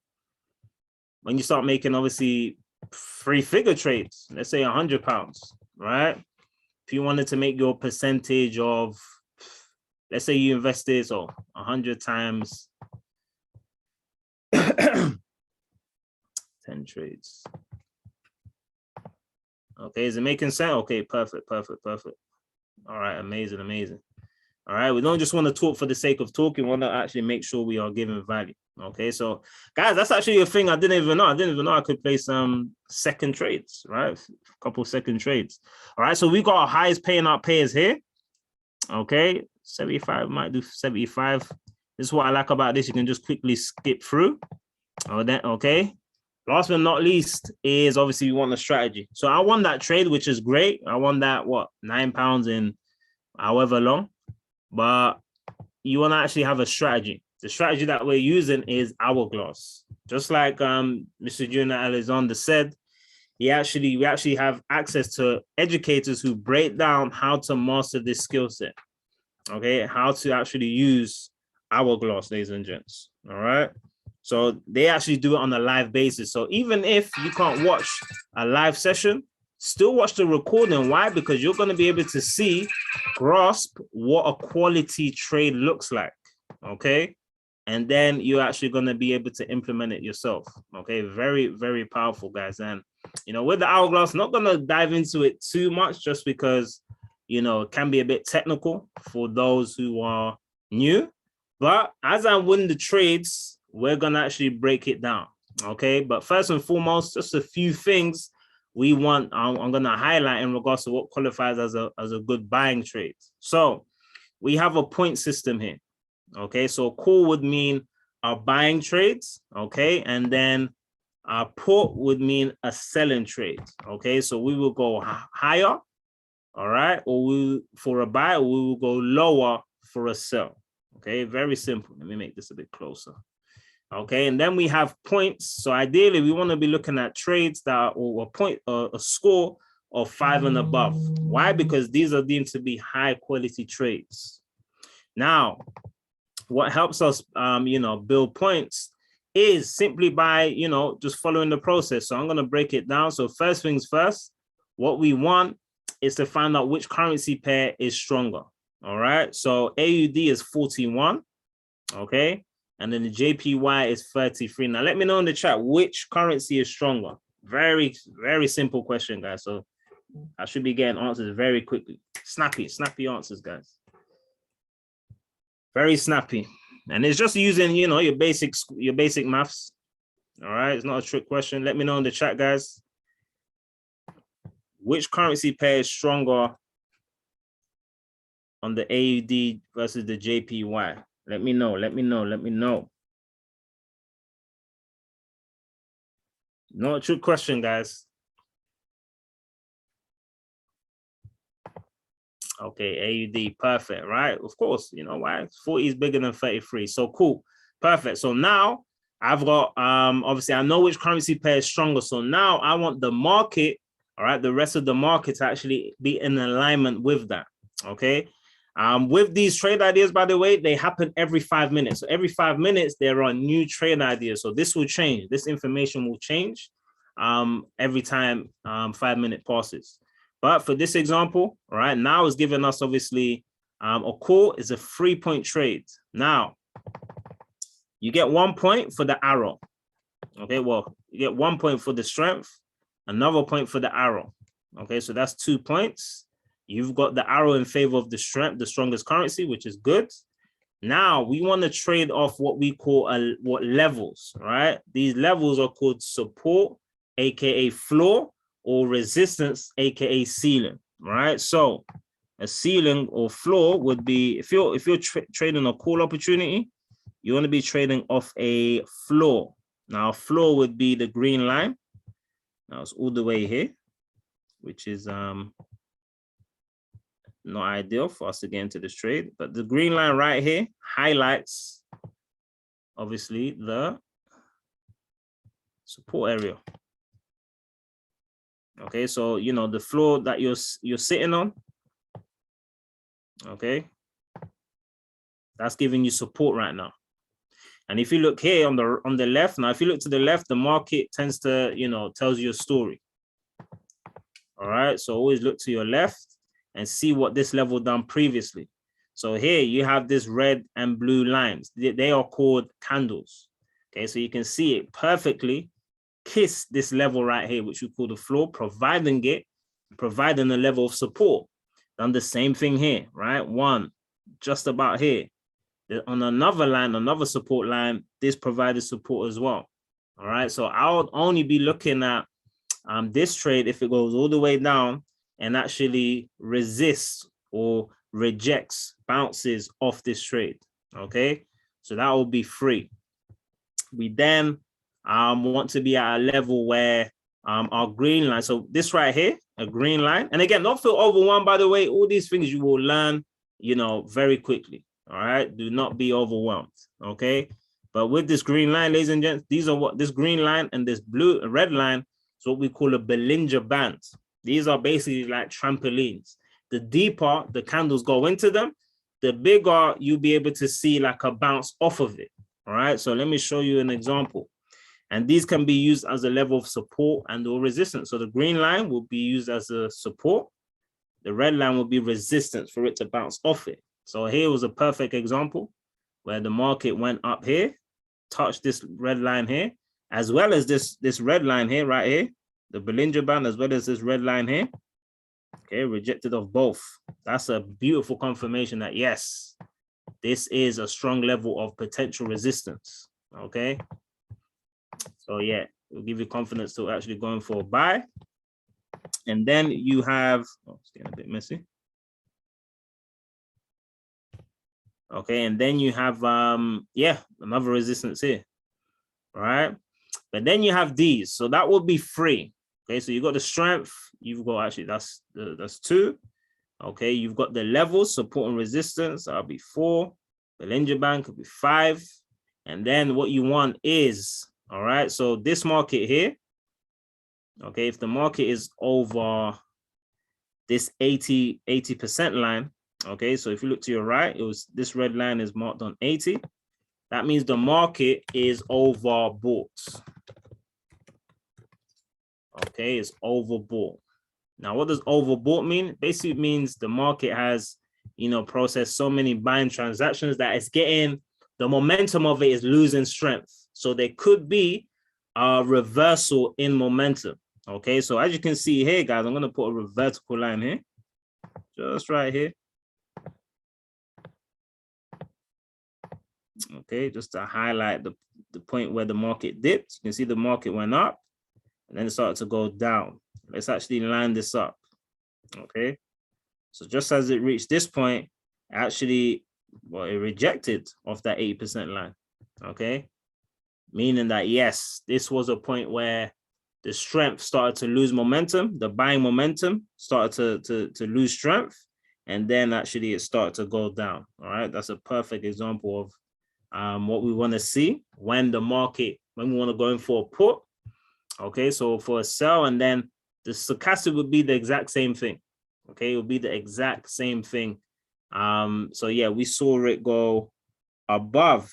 when you start making, obviously, 3-figure trades, let's say £100, right? If you wanted to make your percentage of, let's say you invested, so 100 times 10 trades. Okay, is it making sense? Okay, perfect. All right, amazing. All right, we don't just want to talk for the sake of talking. We want to actually make sure we are giving value. Okay, so guys, that's actually a thing I didn't even know. I could play some second trades, right? A couple second trades. All right, so we got our highest paying out payers here. Okay, 75, might do 75. This is what I like about this. You can just quickly skip through. Okay. Last but not least is obviously we want a strategy. So I won that trade, which is great. I won that, what, £9 in however long. But you want to actually have a strategy. The strategy that we're using is Hourglass. Just like Mr. Junior Alexander said, we actually have access to educators who break down how to master this skill set. Okay, how to actually use Hourglass, ladies and gents. All right. So they actually do it on a live basis. So even if you can't watch a live session, still watch the recording. Why? Because you're going to be able to grasp what a quality trade looks like. Okay. And then you're actually going to be able to implement it yourself. Okay. Very, very powerful, guys. And, with the Hourglass, not going to dive into it too much just because, it can be a bit technical for those who are new. But as I win the trades, we're going to actually break it down. Okay. But first and foremost, just a few things I'm going to highlight in regards to what qualifies as a good buying trade. So we have a point system here. Okay. So call would mean our buying trades. Okay. And then our put would mean a selling trade. Okay. So we will go higher. All right. Or for a buy, or we will go lower for a sell. Okay. Very simple. Let me make this a bit closer. Okay, and then we have points. So ideally, we want to be looking at trades that are a score of 5 and above. Why? Because these are deemed to be high quality trades. Now, what helps us, build points is simply by, just following the process. So I'm going to break it down. So first things first, what we want is to find out which currency pair is stronger. All right. So AUD is 41. Okay. And then the JPY is 33. Now, let me know in the chat which currency is stronger. Very, very simple question, guys. So I should be getting answers very quickly. Snappy answers, guys. Very snappy. And it's just using, your basic maths. All right. It's not a trick question. Let me know in the chat, guys. Which currency pair is stronger on the AUD versus the JPY? Let me know. Not a true question, guys. Okay, AUD, perfect, right? Of course, why? 40 is bigger than 33. So cool, perfect. So now I've got, obviously I know which currency pair is stronger. So now I want the market, all right, the rest of the market to actually be in alignment with that, okay? With these trade ideas, by the way, they happen every 5 minutes. So every 5 minutes, there are new trade ideas. So this will change. This information will change every time 5 minute passes. But for this example, all right, now it's giving us obviously a call is a 3-point trade. Now, you get 1 point for the arrow. Okay, well, you get 1 point for the strength, another point for the arrow. Okay, so that's 2 points. You've got the arrow in favor of the strongest currency, which is good. Now we want to trade off what we call what levels, right? These levels are called support, aka floor, or resistance, aka ceiling, right? So a ceiling or floor would be, if you're trading a call opportunity, you want to be trading off a floor. Now, floor would be the green line. Now it's all the way here, which is not ideal for us to get into this trade. But the green line right here highlights, obviously, the support area. Okay, so you know the floor that you're sitting on. Okay, that's giving you support right now. And if you look here on the left, now if you look to the left, the market tends to, you know, tells you a story. All right, so always look to your left and see what this level done previously. So here you have this red and blue lines. They are called candles. Okay, so you can see it perfectly kiss this level right here, which we call the floor, providing a level of support. Done the same thing here, right? One, just about here. On another line, another support line, this provided support as well. All right, so I'll only be looking at this trade if it goes all the way down and actually resists or rejects, bounces off this trade. Okay, so that will be free. We then want to be at a level where our green line, so this right here, a green line, and again, don't feel overwhelmed, by the way. All these things you will learn, you know, very quickly. All right, do not be overwhelmed. Okay, but with this green line, ladies and gents, these are what this green line and this red line is what we call a Bollinger Bands. These are basically like trampolines. The deeper the candles go into them, the bigger you'll be able to see like a bounce off of it. All right, so let me show you an example. And these can be used as a level of support and or resistance. So the green line will be used as a support. The red line will be resistance for it to bounce off it. So here was a perfect example where the market went up here, touched this red line here, as well as this red line here, right here, the Bollinger Band, as well as this red line here. Okay, rejected off both. That's a beautiful confirmation that yes, this is a strong level of potential resistance. Okay, so yeah, it'll give you confidence to actually going for a buy. And then you have, oh, it's getting a bit messy. Okay, and then you have yeah, another resistance here, right? But then you have these, so that will be free. Okay, so you got the strength, you've got actually that's 2. Okay, you've got the levels, support and resistance, that'll be 4. The Bollinger Band could be 5. And then what you want is, all right, so this market here, okay, if the market is over this 80% line, okay, so if you look to your right, it was this red line is marked on 80. That means the market is overbought. Okay, it's overbought. Now, what does overbought mean? Basically, it means the market has, you know, processed so many buying transactions that it's getting, the momentum of it is losing strength. So there could be a reversal in momentum. Okay, so as you can see here, guys, I'm going to put a vertical line here, just right here. Okay, just to highlight the point where the market dipped. You can see the market went up and then it started to go down. Let's actually line this up. Okay, so just as it reached this point, actually, well, it rejected off that 80% line. Okay, meaning that yes, this was a point where the strength started to lose momentum, the buying momentum started to lose strength, and then actually it started to go down. All right, that's a perfect example of what we want to see when the market, when we want to go in for a put. Okay, so for a sell, and then the stochastic would be the exact same thing. Okay, it would be the exact same thing. So yeah, we saw it go above.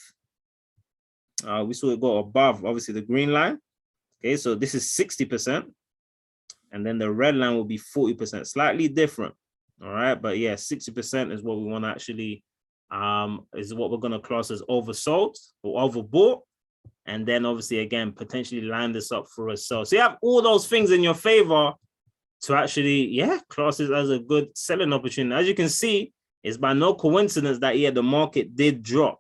We saw it go above, obviously, the green line. Okay, so this is 60%. And then the red line will be 40%, slightly different. All right, but yeah, 60% is what we want to actually, is what we're going to class as oversold or overbought. And then obviously, again, potentially line this up for a sell. So you have all those things in your favor to actually, yeah, class it as a good selling opportunity. As you can see, it's by no coincidence that, yeah, the market did drop.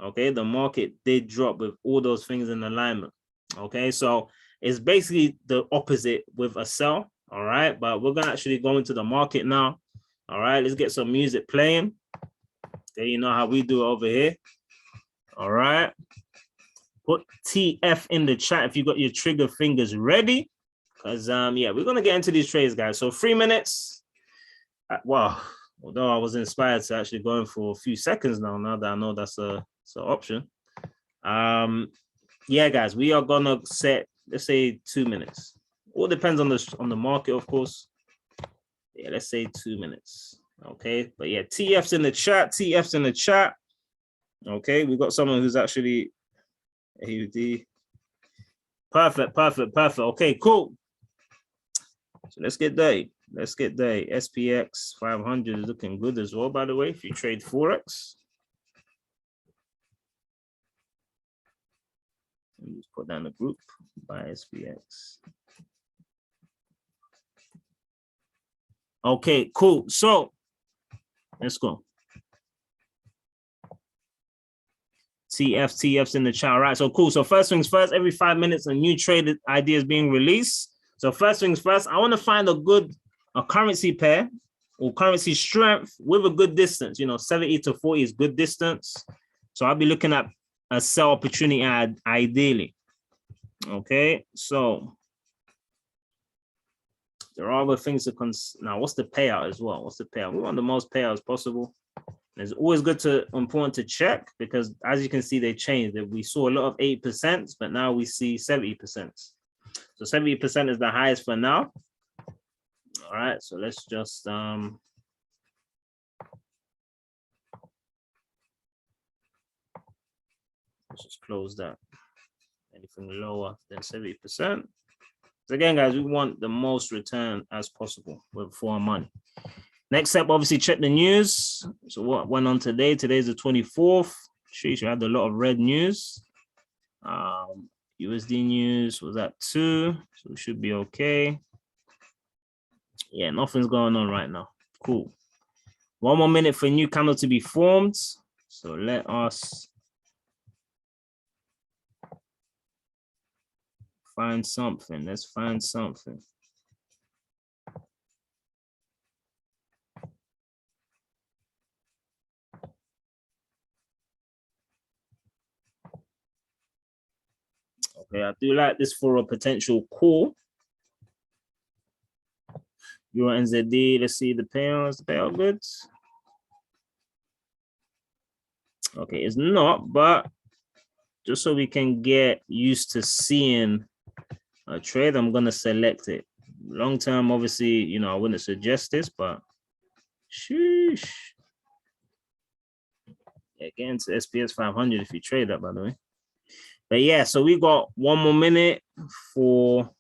Okay, the market did drop with all those things in alignment. Okay, so it's basically the opposite with a sell. All right, but we're gonna actually go into the market now. All right, let's get some music playing. Okay, you know how we do over here. All right, put TF in the chat if you got your trigger fingers ready, because yeah, we're gonna get into these trades, guys. So 3 minutes. Wow, although I was inspired to actually go in for a few seconds now that I know that's a option. Yeah, guys, we are gonna set, let's say 2 minutes. All depends on the market, of course. Yeah, let's say 2 minutes. Okay, but yeah, TF's in the chat. TF's in the chat. Okay, we got someone who's actually AUD. Perfect. Okay, cool. So let's get day. SPX 500 is looking good as well, by the way, if you trade Forex. Let me just put down the group by SPX. Okay, cool. So let's go. TF's in the chat. All right, so cool. So first things first, every 5 minutes, a new trade idea is being released. So first things first, I want to find a currency pair or currency strength with a good distance. 70 to 40 is good distance. So I'll be looking at a sell opportunity ideally. Okay, so there are other things to consider. Now, what's the payout as well? What's the payout? We want the most payouts possible. It's always important to check, because as you can see, they changed. We saw a lot of 8%, but now we see 70%. So 70% is the highest for now. All right, so let's just let's just close that. Anything lower than 70%. So again, guys, we want the most return as possible for our money. Next step, obviously, check the news. So what went on today? Today's the 24th. Sheesh, we had a lot of red news. USD news was at 2, so we should be okay. Yeah, nothing's going on right now. Cool. 1 more minute for a new candle to be formed. So let us find something. Let's find something. Okay, I do like this for a potential call. Euro NZD, let's see the payouts. The payout goods. Okay, it's not, but just so we can get used to seeing a trade, I'm gonna select it. Long term, obviously, I wouldn't suggest this, but sheesh. Yeah, get into SPS 500 if you trade that, by the way. But yeah, so we got 1 more minute for.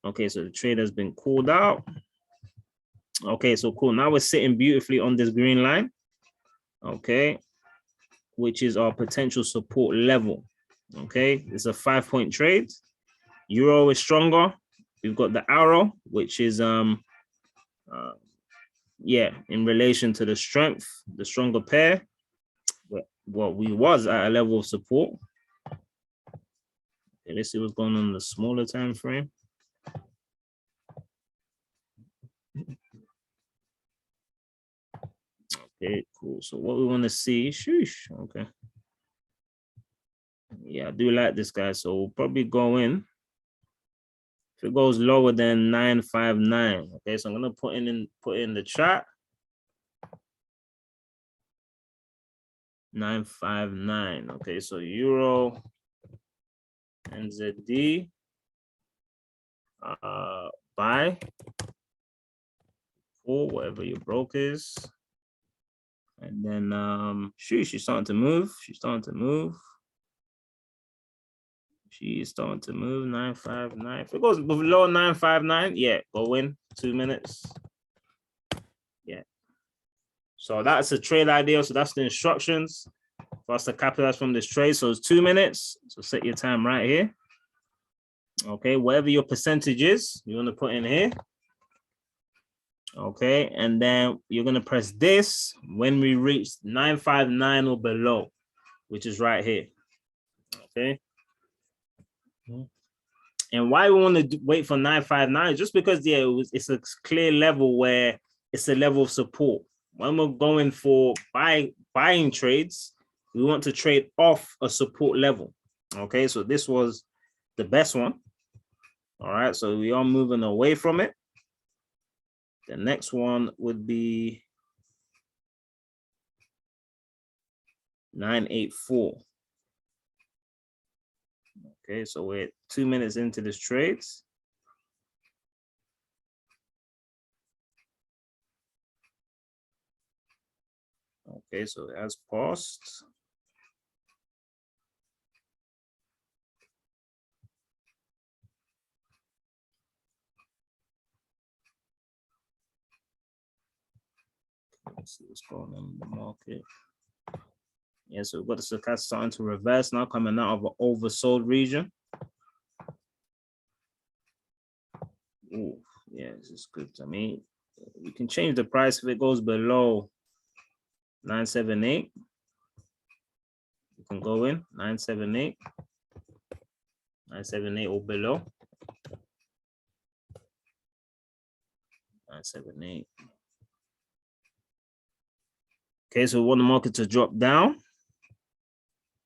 Okay, so the trade has been called out. Okay, so cool. Now we're sitting beautifully on this green line. Okay, which is our potential support level. Okay, it's a 5-point trade. Euro is stronger. We've got the arrow, which is yeah, in relation to the strength, the stronger pair. What we was at a level of support. Okay, let's see what's going on in the smaller time frame. Okay, cool. So what we want to see, sheesh, okay. Yeah, I do like this guy. So we'll probably go in. If it goes lower than 959, okay. So I'm gonna put in the chat. 959. Okay, so Euro NZD buy or whatever your broke is. And then she's starting to move. She's starting to move. 959. If it goes below 959, yeah, go in 2 minutes. Yeah. So that's a trade idea. So that's the instructions for us to capitalize from this trade. So it's 2 minutes. So set your time right here. Okay, whatever your percentage is, you want to put in here. Okay, and then you're going to press this when we reach 959 or below, which is right here. Okay. And why we want to wait for 959 just because it's a clear level where it's a level of support. When we're going for buying trades, we want to trade off a support level. Okay, so this was the best one. All right, so we are moving away from it. The next one would be 984. Okay, so we're 2 minutes into this trades. Okay, so it has passed. Let's see what's going on in the market. Yeah, so we've got the stochastic starting to reverse now, coming out of an oversold region. Ooh, yeah, this is good. I mean, we can change the price if it goes below 978. You can go in 978, 978 or below. 978. Okay, so we want the market to drop down.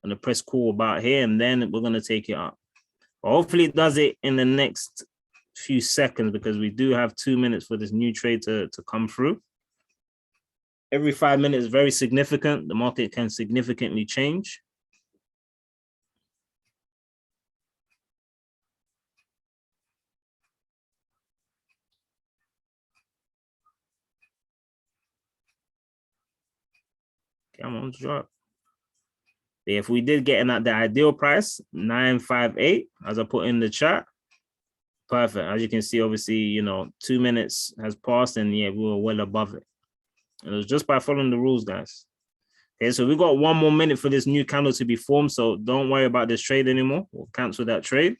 I'm gonna press call about here, and then we're gonna take it up. But hopefully it does it in the next few seconds because we do have 2 minutes for this new trade to come through. Every 5 minutes is very significant. The market can significantly change. Come on, drop. If we did get in at the ideal price, 958, as I put in the chat, perfect. As you can see, obviously, 2 minutes has passed and yeah, we were well above it. It was just by following the rules, guys. Okay, so we got 1 more minute for this new candle to be formed. So don't worry about this trade anymore. We'll cancel that trade.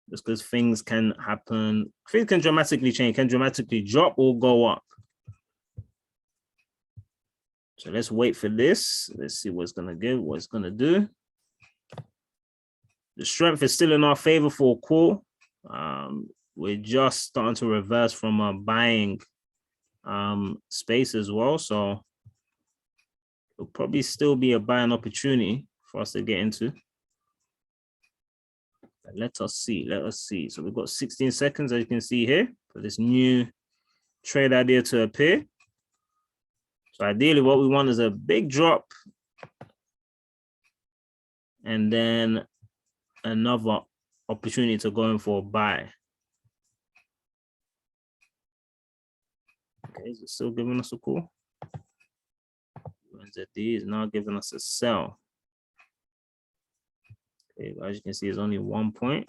Just because things can happen. Things can dramatically change, can dramatically drop or go up. So let's wait for this. Let's see what's going to give, what it's going to do. The strength is still in our favor for a call. We're just starting to reverse from a buying space as well. So it'll probably still be a buying opportunity for us to get into. But let us see. Let us see. So we've got 16 seconds, as you can see here, for this new trade idea to appear. So ideally, what we want is a big drop and then another opportunity to go in for a buy. Okay, is it still giving us a call? UNZD is now giving us a sell. Okay, as you can see, it's only 1 point.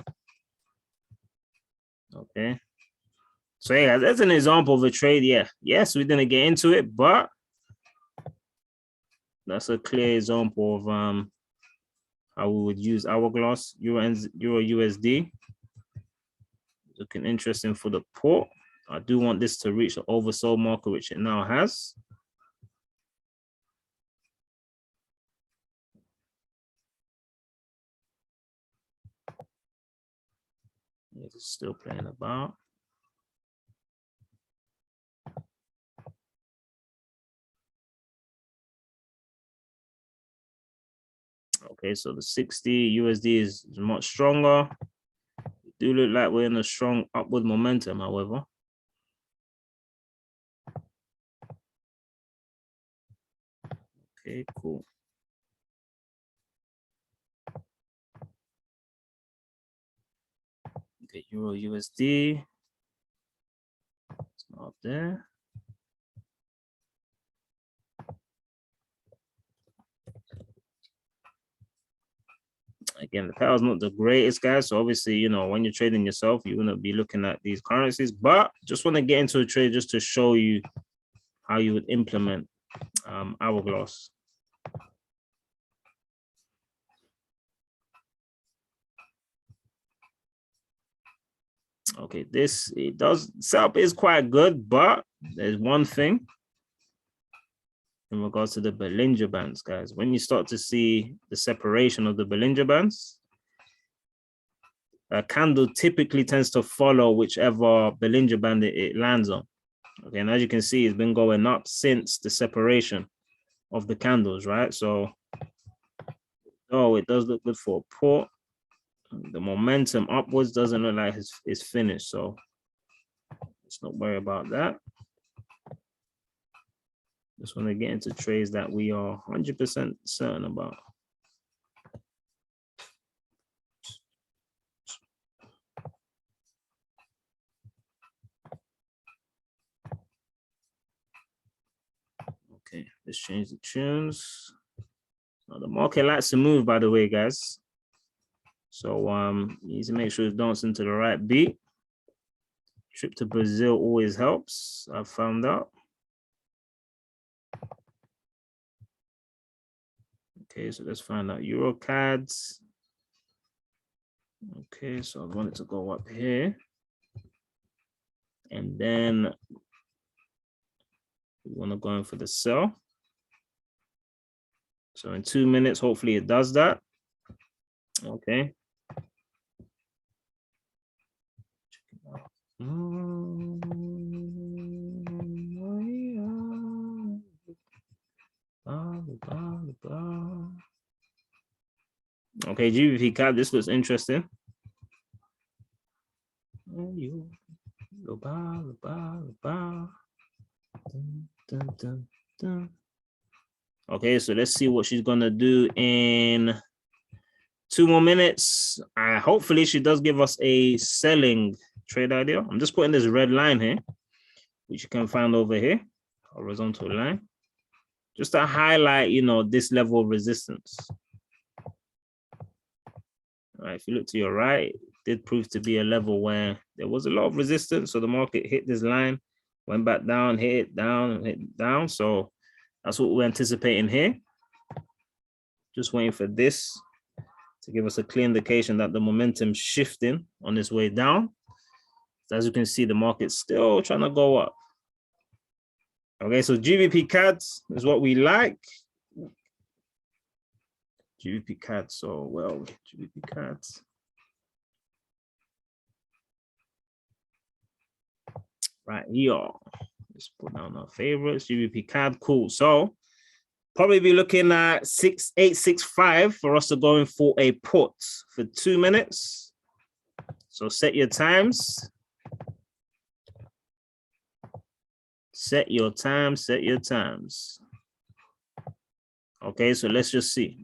Okay. So yeah, that's an example of a trade. Yeah, yes, we didn't get into it, but that's a clear example of how we would use hourglass, Euro USD. Looking interesting for the port. I do want this to reach the oversold marker, which it now has. It's still playing about. Okay, so the 60 USD is much stronger. It do look like we're in a strong upward momentum, however. Okay, cool. Okay, Euro USD. It's not up there. Again, the power is not the greatest, guys. So obviously, when you're trading yourself, you're gonna be looking at these currencies. But just want to get into a trade just to show you how you would implement hourglass. Okay, it does setup is quite good, but there's one thing in regards to the Bollinger Bands, guys. When you start to see the separation of the Bollinger Bands, a candle typically tends to follow whichever Bollinger Band it lands on. Okay, and as you can see, it's been going up since the separation of the candles, right? So, it does look good for a port. The momentum upwards doesn't look like it's finished, so let's not worry about that. Just want to get into trades that we are 100% certain about. Okay, let's change the tunes. Now, the market likes to move, by the way, guys. So you need to make sure it's dancing to the right beat. Trip to Brazil always helps, I've found out. Okay, so let's find out EuroCADs. Okay, so I want it to go up here. And then we want to go in for the sell. So in 2 minutes, hopefully it does that. Okay. Okay, GBP cap, this looks interesting. Okay, so let's see what she's gonna do in 2 more minutes. Hopefully she does give us a selling trade idea. I'm just putting this red line here, which you can find over here, horizontal line, just to highlight, this level of resistance. All right, if you look to your right, it did prove to be a level where there was a lot of resistance. So the market hit this line, went back down, hit it down, hit it down. So that's what we're anticipating here. Just waiting for this to give us a clear indication that the momentum's shifting on its way down. So as you can see, the market's still trying to go up. Okay, so GBP CADs is what we like. GBP CADs, so well, GBP CADs. Right here. Let's put down our favorites. GBP CAD, cool. So probably be looking at 6865 for us to go in for a put for 2 minutes. So set your times. Set your times. Okay, so let's just see.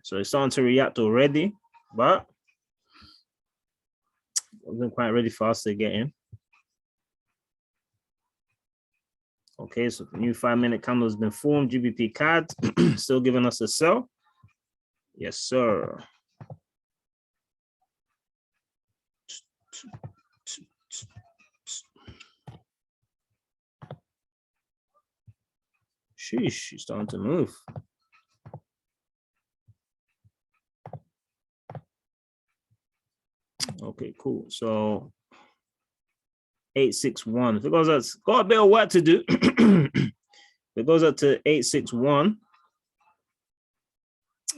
So it's starting to react already, but wasn't quite ready for us to get in. Okay, so the new 5-minute candle has been formed. GBP CAD still giving us a sell. Yes, sir. Sheesh, she's starting to move. Okay, cool. So 861. If it goes up, got a bit of work to do. If it goes up to 861,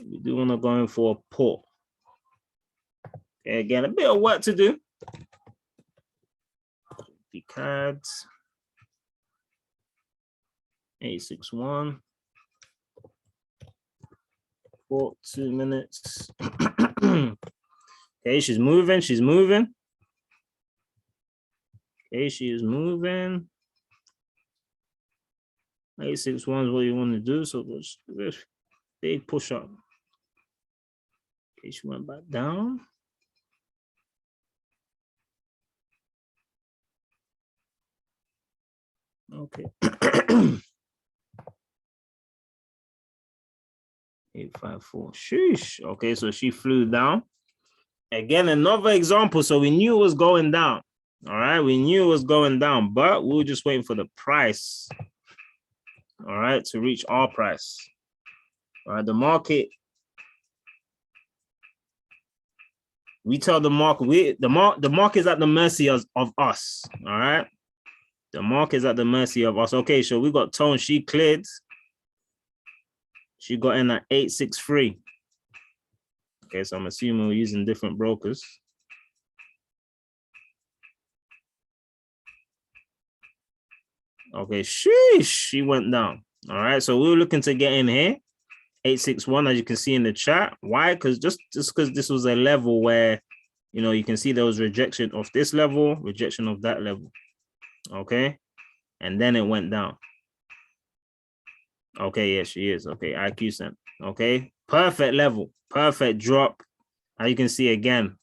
we do want to go in for a put. Okay, again, a bit of work to do. The cards. 861. For 2 minutes. Okay, she's moving. Okay, she is moving. 861 is what you want to do. So this big push up. Okay, she went back down. Okay. 854. Sheesh. Okay, so she flew down. Again, another example. So we knew it was going down. All right, we knew it was going down, but we were just waiting for the price. All right, to reach our price. All right, the market We tell the market, the market is at the mercy of us. All right. The market is at the mercy of us. Okay, so we got Tone. She cleared. She got in at 863. Okay, so I'm assuming we're using different brokers. Okay, sheesh, she went down. All right, so we were looking to get in here. 861, as you can see in the chat. Why? Because just because this was a level where, you know, you can see there was rejection of this level, rejection of that level. Okay, and then it went down. Okay, yes, she is. Okay, IQ sent. Okay, perfect level, perfect drop. As you can see again,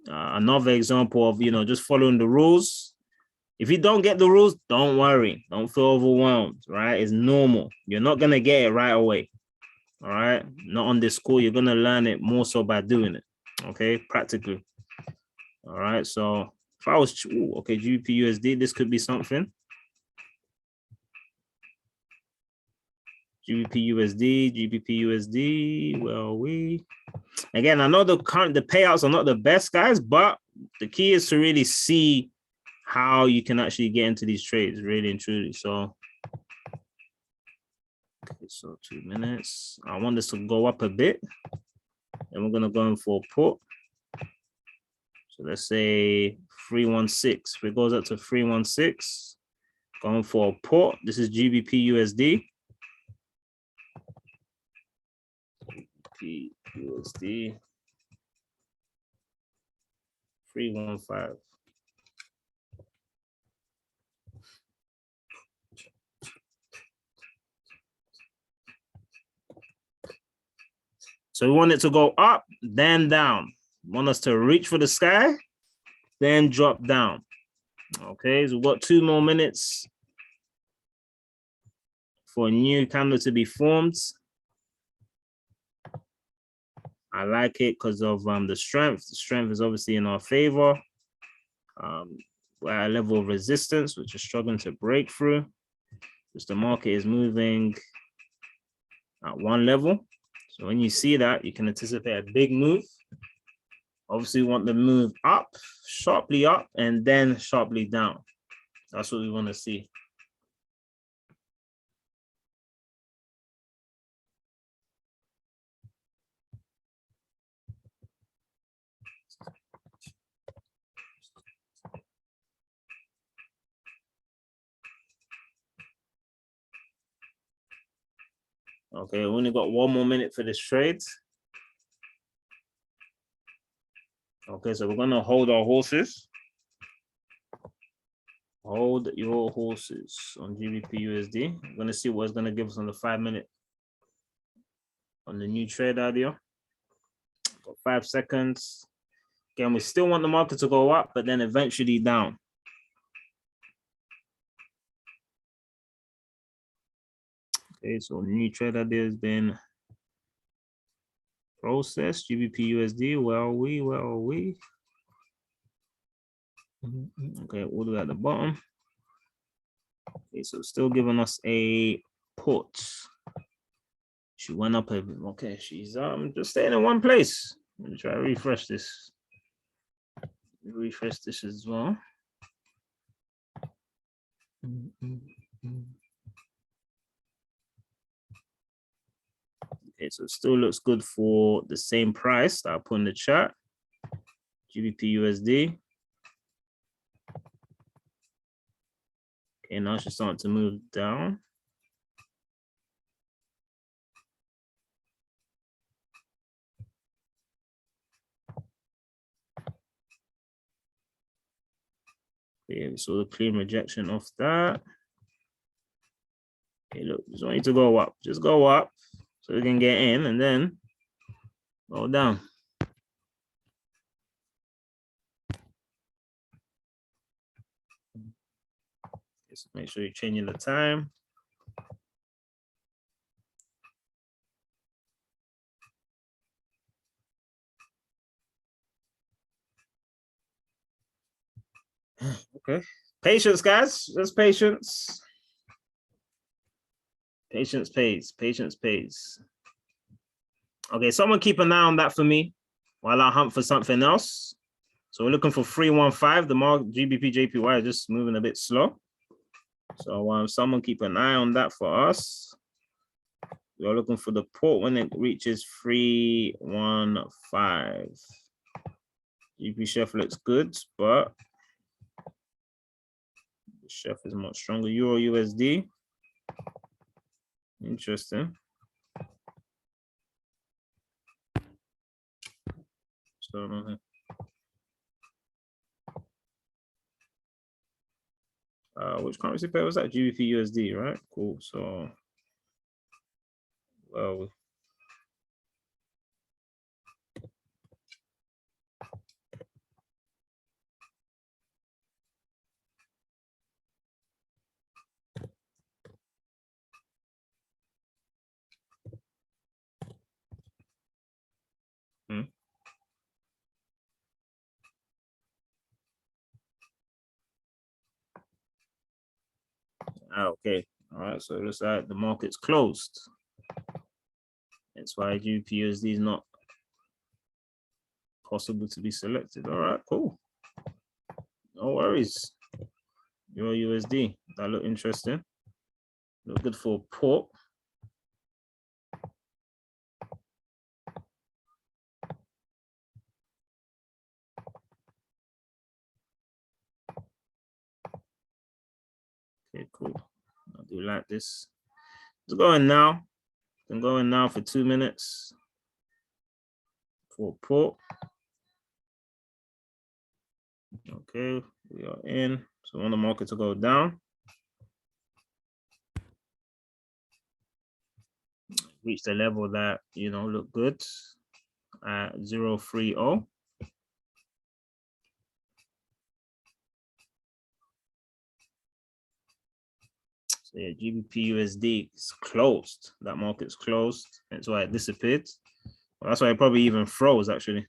another example of, you know, just following the rules. If you don't get the rules, don't worry. Don't feel overwhelmed, right? It's normal. You're not going to get it right away, all right? Not on this school. You're going to learn it more so by doing it, okay? Practically, all right? So if I was, okay, GBP USD, this could be something. GBP USD, well, again, I know the payouts are not the best, guys, but the key is to really see how you can actually get into these trades, really and truly. So, okay, so 2 minutes. I want this to go up a bit, and we're gonna go in for a put. So let's say 316. If it goes up to 316, going for a put. This is GBP USD. USD 315. So we want it to go up, then down. We want us to reach for the sky, then drop down. Okay, so we've got 2 more minutes for a new candle to be formed. I like it because of the strength. The strength is obviously in our favor. We're at a level of resistance, which is struggling to break through, because the market is moving at one level. So when you see that, you can anticipate a big move. Obviously, we want the move up, sharply up, and then sharply down. That's what we want to see. Okay, we only got 1 more minute for this trade. Okay, so we're gonna hold our horses. Hold your horses on GBP USD. We're gonna see what it's gonna give us on the 5 minute on the new trade idea. Got 5 seconds. Again, we still want the market to go up, but then eventually down. Okay, so new trade idea has been processed. GBP USD, where are we? Where are we? Okay, all the way at the bottom. Okay, so still giving us a put. She went up a bit. Okay, she's just staying in one place. Let me try to refresh this. Refresh this as well. Okay, so it still looks good for the same price that I put in the chat. GBP USD. Okay, now she's starting to move down. Okay, we saw the clean rejection of that. Okay, look, just want you to go up. Just go up so we can get in and then go down. Just make sure you're changing the time. Okay, patience, guys. Just patience. Patience pays. Patience pays. Okay, someone keep an eye on that for me. while I hunt for something else. So we're looking for 315. The mark GBP JPY is just moving a bit slow. So someone keep an eye on that for us. We're looking for the port when it reaches 315. GP Chef looks good, but the Chef is much stronger. Euro USD. Interesting. So which currency pair was that? GBP USD, right? Cool. So well, okay. All right. So it looks like the market's closed. That's why GBP USD is not possible to be selected. All right, cool. No worries. Euro USD. That look interesting. Look good for port. Okay, cool. I do like this. It's going now. I'm going now for 2 minutes for port. Okay, we are in. So I want the market to go down. Reach the level that, you know, look good at 030. So yeah, GBP USD is closed. That market's closed. That's why it disappeared. Well, that's why it probably even froze actually.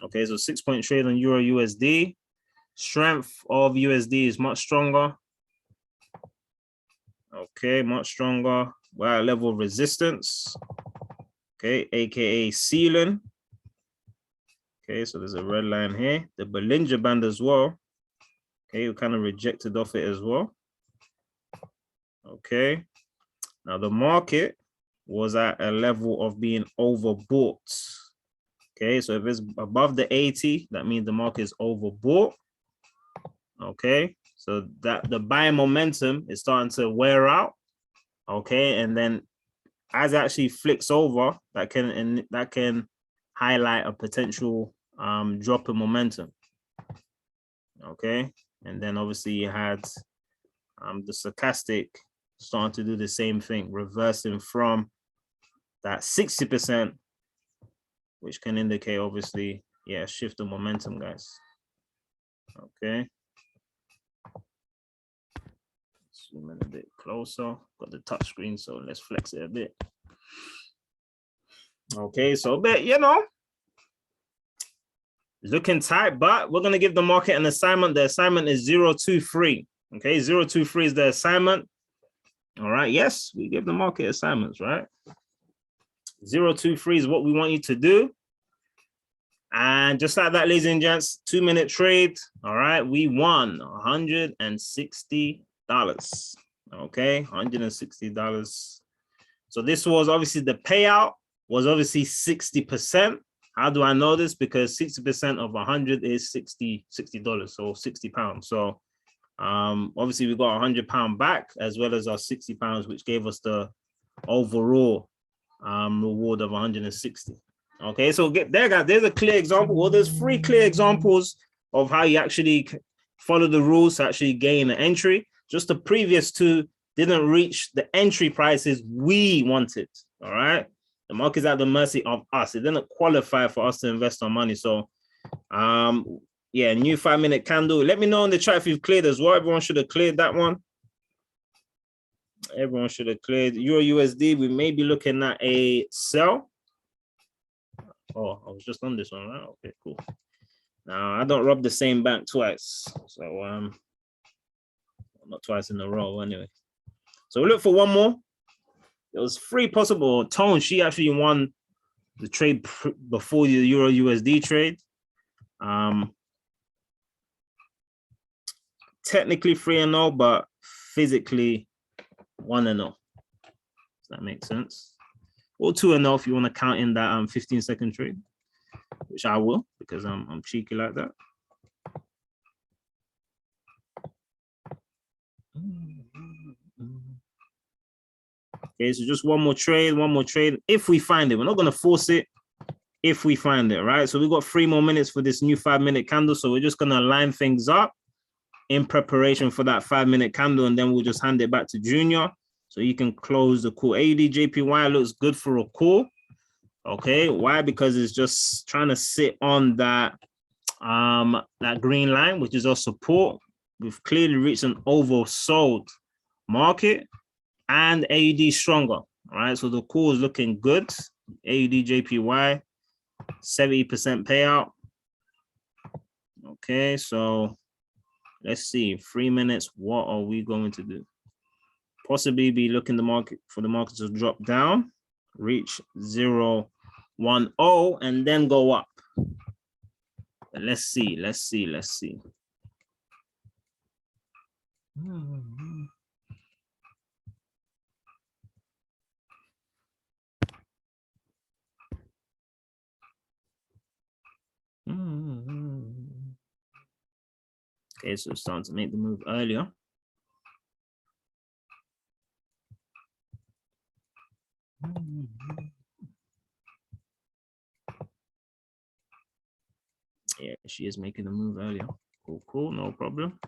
Okay, so 6-point trade on Euro USD. Strength of USD is much stronger. Okay, much stronger. We're at level of resistance. Okay, aka ceiling. Okay, so there's a red line here. The Bollinger Band as well. Okay, we kind of rejected off it as well. Okay, now the market was at a level of being overbought. Okay, so if it's above the 80, that means the market is overbought. Okay, so that the buying momentum is starting to wear out. Okay, and then as it actually flicks over, that can highlight a potential drop in momentum. Okay, and then obviously you had the stochastic starting to do the same thing, reversing from that 60%, which can indicate obviously, yeah, shift of momentum, guys. Okay. Zoom in a bit closer. Got the touch screen, so let's flex it a bit. Okay, so but you know, looking tight, but we're gonna give the market an assignment. The assignment is 023. Okay, 023 is the assignment. All right, yes, we give the market assignments, right? 023 is what we want you to do. And just like that, ladies and gents, 2-minute trade. All right, we won $160. Okay, $160. So this was obviously the payout was obviously 60%. How do I know this? Because 60% of 100 is $60, so 60 pounds. So obviously we got £100 back as well as our 60 pounds, which gave us the overall reward of 160. Okay, so there, guys, there's a clear example. Well, there's 3 clear examples of how you actually follow the rules to actually gain an entry. Just the previous 2 didn't reach the entry prices we wanted. All right, the market's at the mercy of us. It didn't qualify for us to invest our money. So yeah, new 5-minute candle. Let me know in the chat if you've cleared as well. Everyone should have cleared that one. Everyone should have cleared. Euro USD, we may be looking at a sell. Oh, I was just on this one, right? Okay, cool. Now I don't rob the same bank twice, so not twice in a row anyway. So we look for one more. there was three possible. Tone, she actually won the trade before the Euro USD trade. Technically 3-0, but physically 1-0. Does that make sense? Or 2-0 if you want to count in that 15-second trade, which I will because I'm cheeky like that. Okay, so just one more trade. If we find it, we're not going to force it. If we find it, right? So we've got 3 more minutes for this new 5-minute candle. So we're just going to line things up in preparation for that 5-minute candle. And then we'll just hand it back to Junior. So you can close the call. AUD looks good for a call. Okay, why? Because it's just trying to sit on that, that green line, which is our support. We've clearly reached an oversold market. And AUD stronger, all right? So the call is looking good. AUD JPY, 70% payout. Okay, so let's see. 3 minutes, what are we going to do? Possibly be looking for the market to drop down, reach 0.10, and then go up. But let's see. Okay, so it's starting to make the move earlier. Yeah, she is making the move earlier. Cool, no problem.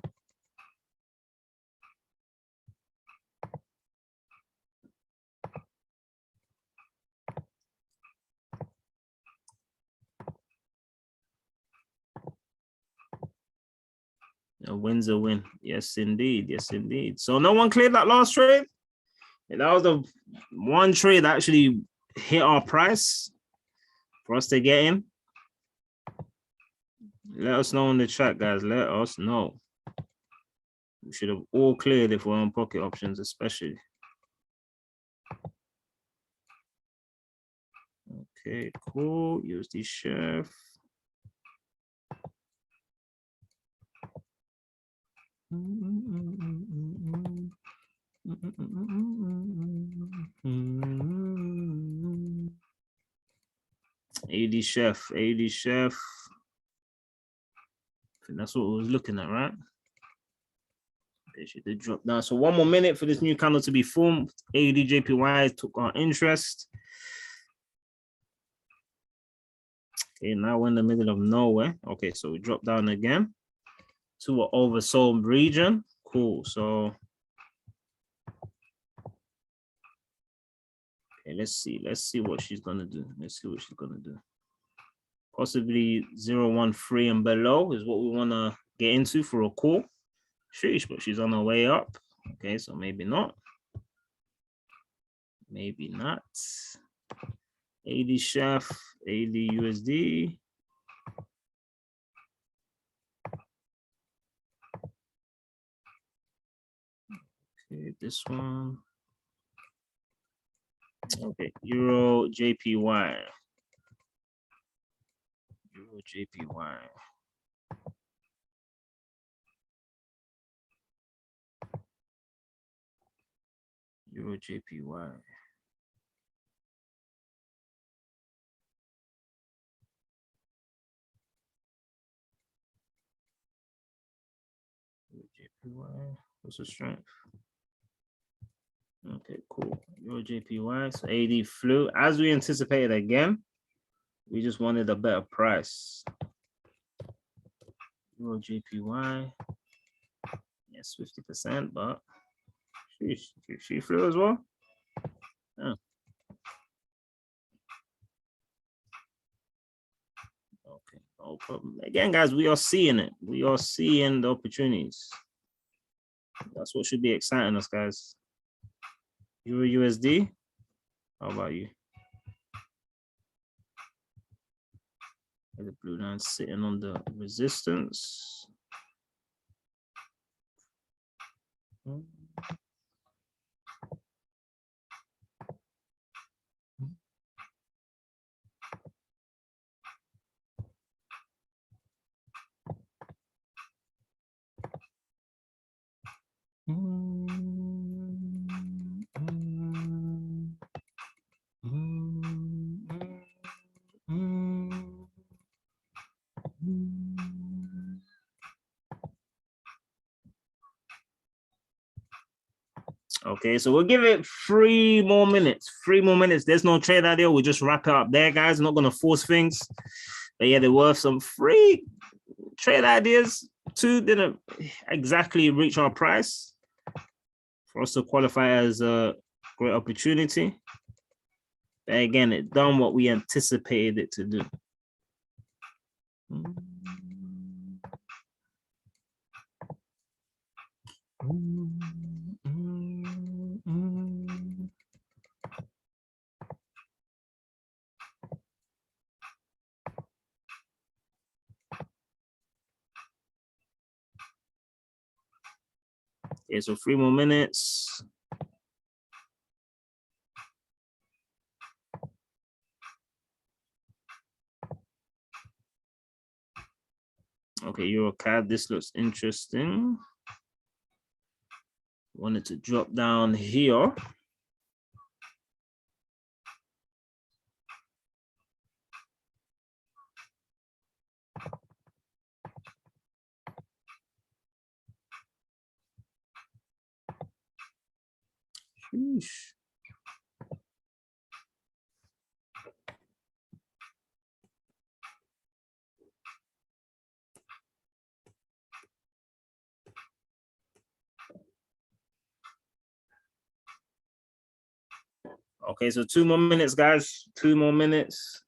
A win's a win. Yes, indeed. So no one cleared that last trade. And that was the one trade that actually hit our price for us to get in. Let us know in the chat, guys. Let us know. We should have all cleared if we're on pocket options, especially. Okay, cool. USD chef. AD chef. I think that's what we was looking at, right? Okay, she did drop down. So 1 more minute for this new candle to be formed. AUD JPY took our interest. Okay, now we're in the middle of nowhere. Okay, so we drop down again to an oversold region. Cool. So okay, let's see what she's gonna do. Possibly 0.13 and below is what we want to get into for a call. Sheesh, but she's on her way up. Okay, so maybe not. AD chef, AD USD. Okay, this one. Okay, Euro JPY. Euro JPY. Euro JPY. JPY. What's the strength? Okay, cool. Euro JPY. So AD flew as we anticipated again. We just wanted a better price. Euro JPY. Yes, 50%, but she flew as well. Oh. Okay, no problem. Again, guys, we are seeing it. We are seeing the opportunities. That's what should be exciting us, guys. Euro USD. How about you? The blue line sitting on the resistance. Okay, so we'll give it 3 more minutes. 3 more minutes. There's no trade idea. We'll just wrap it up there, guys. I'm not going to force things. But yeah, there were some free trade ideas. 2 didn't exactly reach our price for us to qualify as a great opportunity. But again, it done what we anticipated it to do. Okay, so 3 more minutes. Okay, EuroCAD, this looks interesting. Wanted to drop down here. Sheesh. Okay, so 2 more minutes, guys. 2 more minutes.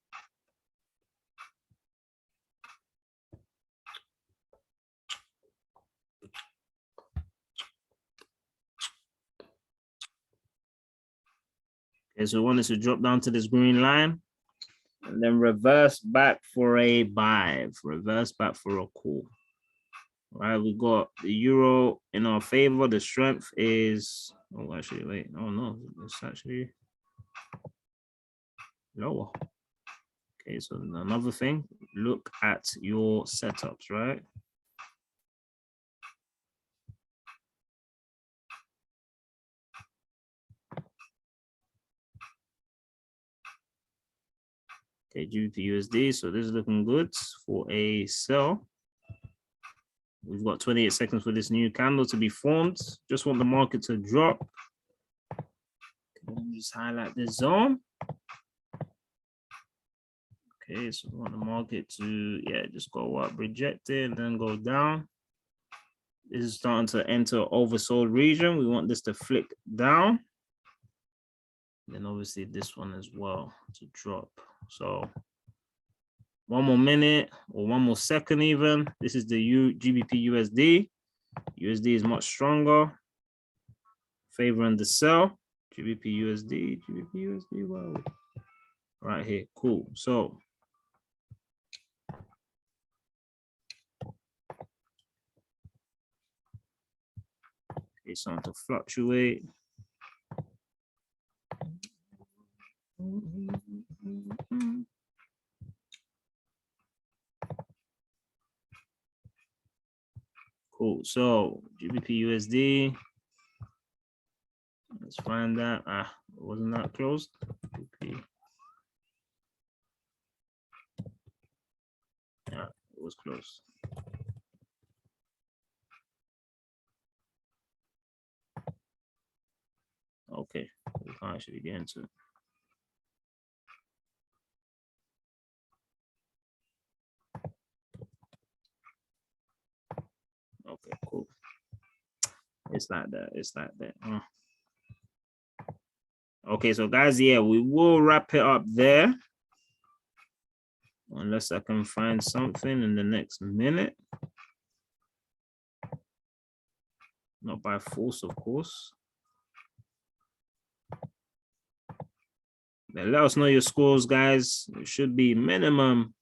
Okay, so we wanted to drop down to this green line and then reverse back for a buy, reverse back for a call. All right, we got the euro in our favor. The strength is, oh, actually, wait, oh no, it's actually lower. Okay, so another thing, look at your setups, right? Okay, GBP/USD, so this is looking good for a sell. We've got 28 seconds for this new candle to be formed. Just want the market to drop. Let me just highlight this zone. Okay, so we want the market to, yeah, just go up, reject it, and then go down. This is starting to enter oversold region. We want this to flick down. Then obviously this one as well to drop. So 1 more minute or 1 more second even. This is the GBP/USD. USD is much stronger. Favoring the sell. GBP/USD, GBP/USD, wow. Right here, cool. So it's starting to fluctuate. Cool. So GBP/USD. Let's find that. Wasn't that closed? GBP. Yeah, it was close. Okay, we can't actually get into it. Okay, cool. It's like that. It's like that. Okay, so guys, yeah, we will wrap it up there. Unless I can find something in the next minute. Not by force, of course. Then let us know your scores, guys. It should be minimum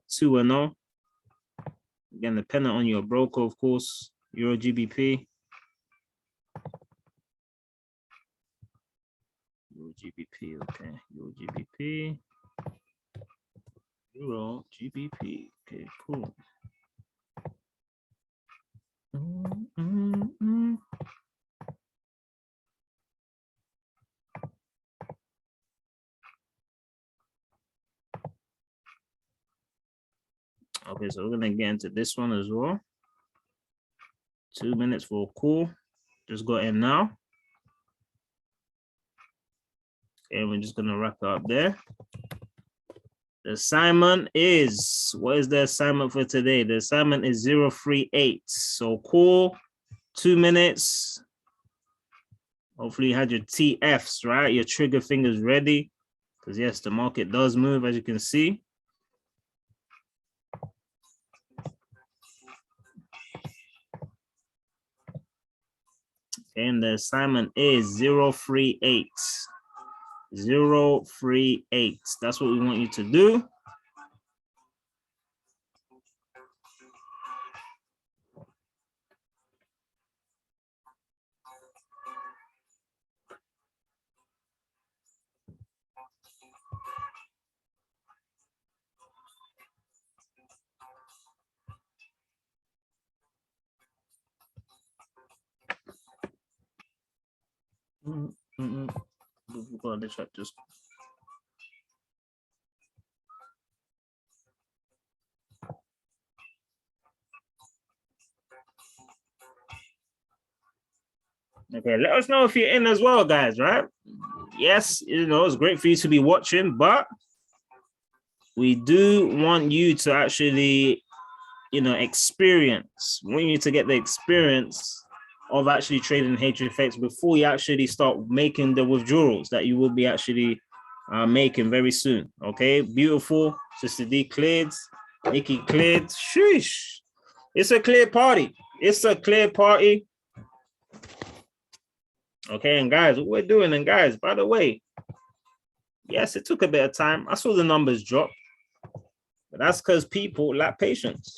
2-0. Again, depending on your broker, of course. Euro GBP. Euro GBP, okay. Euro GBP. Euro GBP. Okay, cool. Okay, so we're gonna get into this one as well. 2 minutes for a call. Just got in now. Okay, we're just gonna wrap it up there. The assignment is, what is the assignment for today? The assignment is 038. So cool, 2 minutes. Hopefully you had your TFs, right? Your trigger fingers ready. Because yes, the market does move, as you can see. And the assignment is 038. 038. That's what we want you to do. Go on the chat just. Okay, let us know if you're in as well, guys, right? Yes, you know, it's great for you to be watching, but we do want you to actually, you know, experience. We want you to get the experience of actually trading HFX before you actually start making the withdrawals that you will be actually making very soon. Okay, beautiful. Sister D cleared, Nikki cleared. Sheesh, it's a clear party. It's a clear party. Okay, and guys, what we're doing, and guys, by the way, yes, it took a bit of time. I saw the numbers drop, but that's because people lack patience.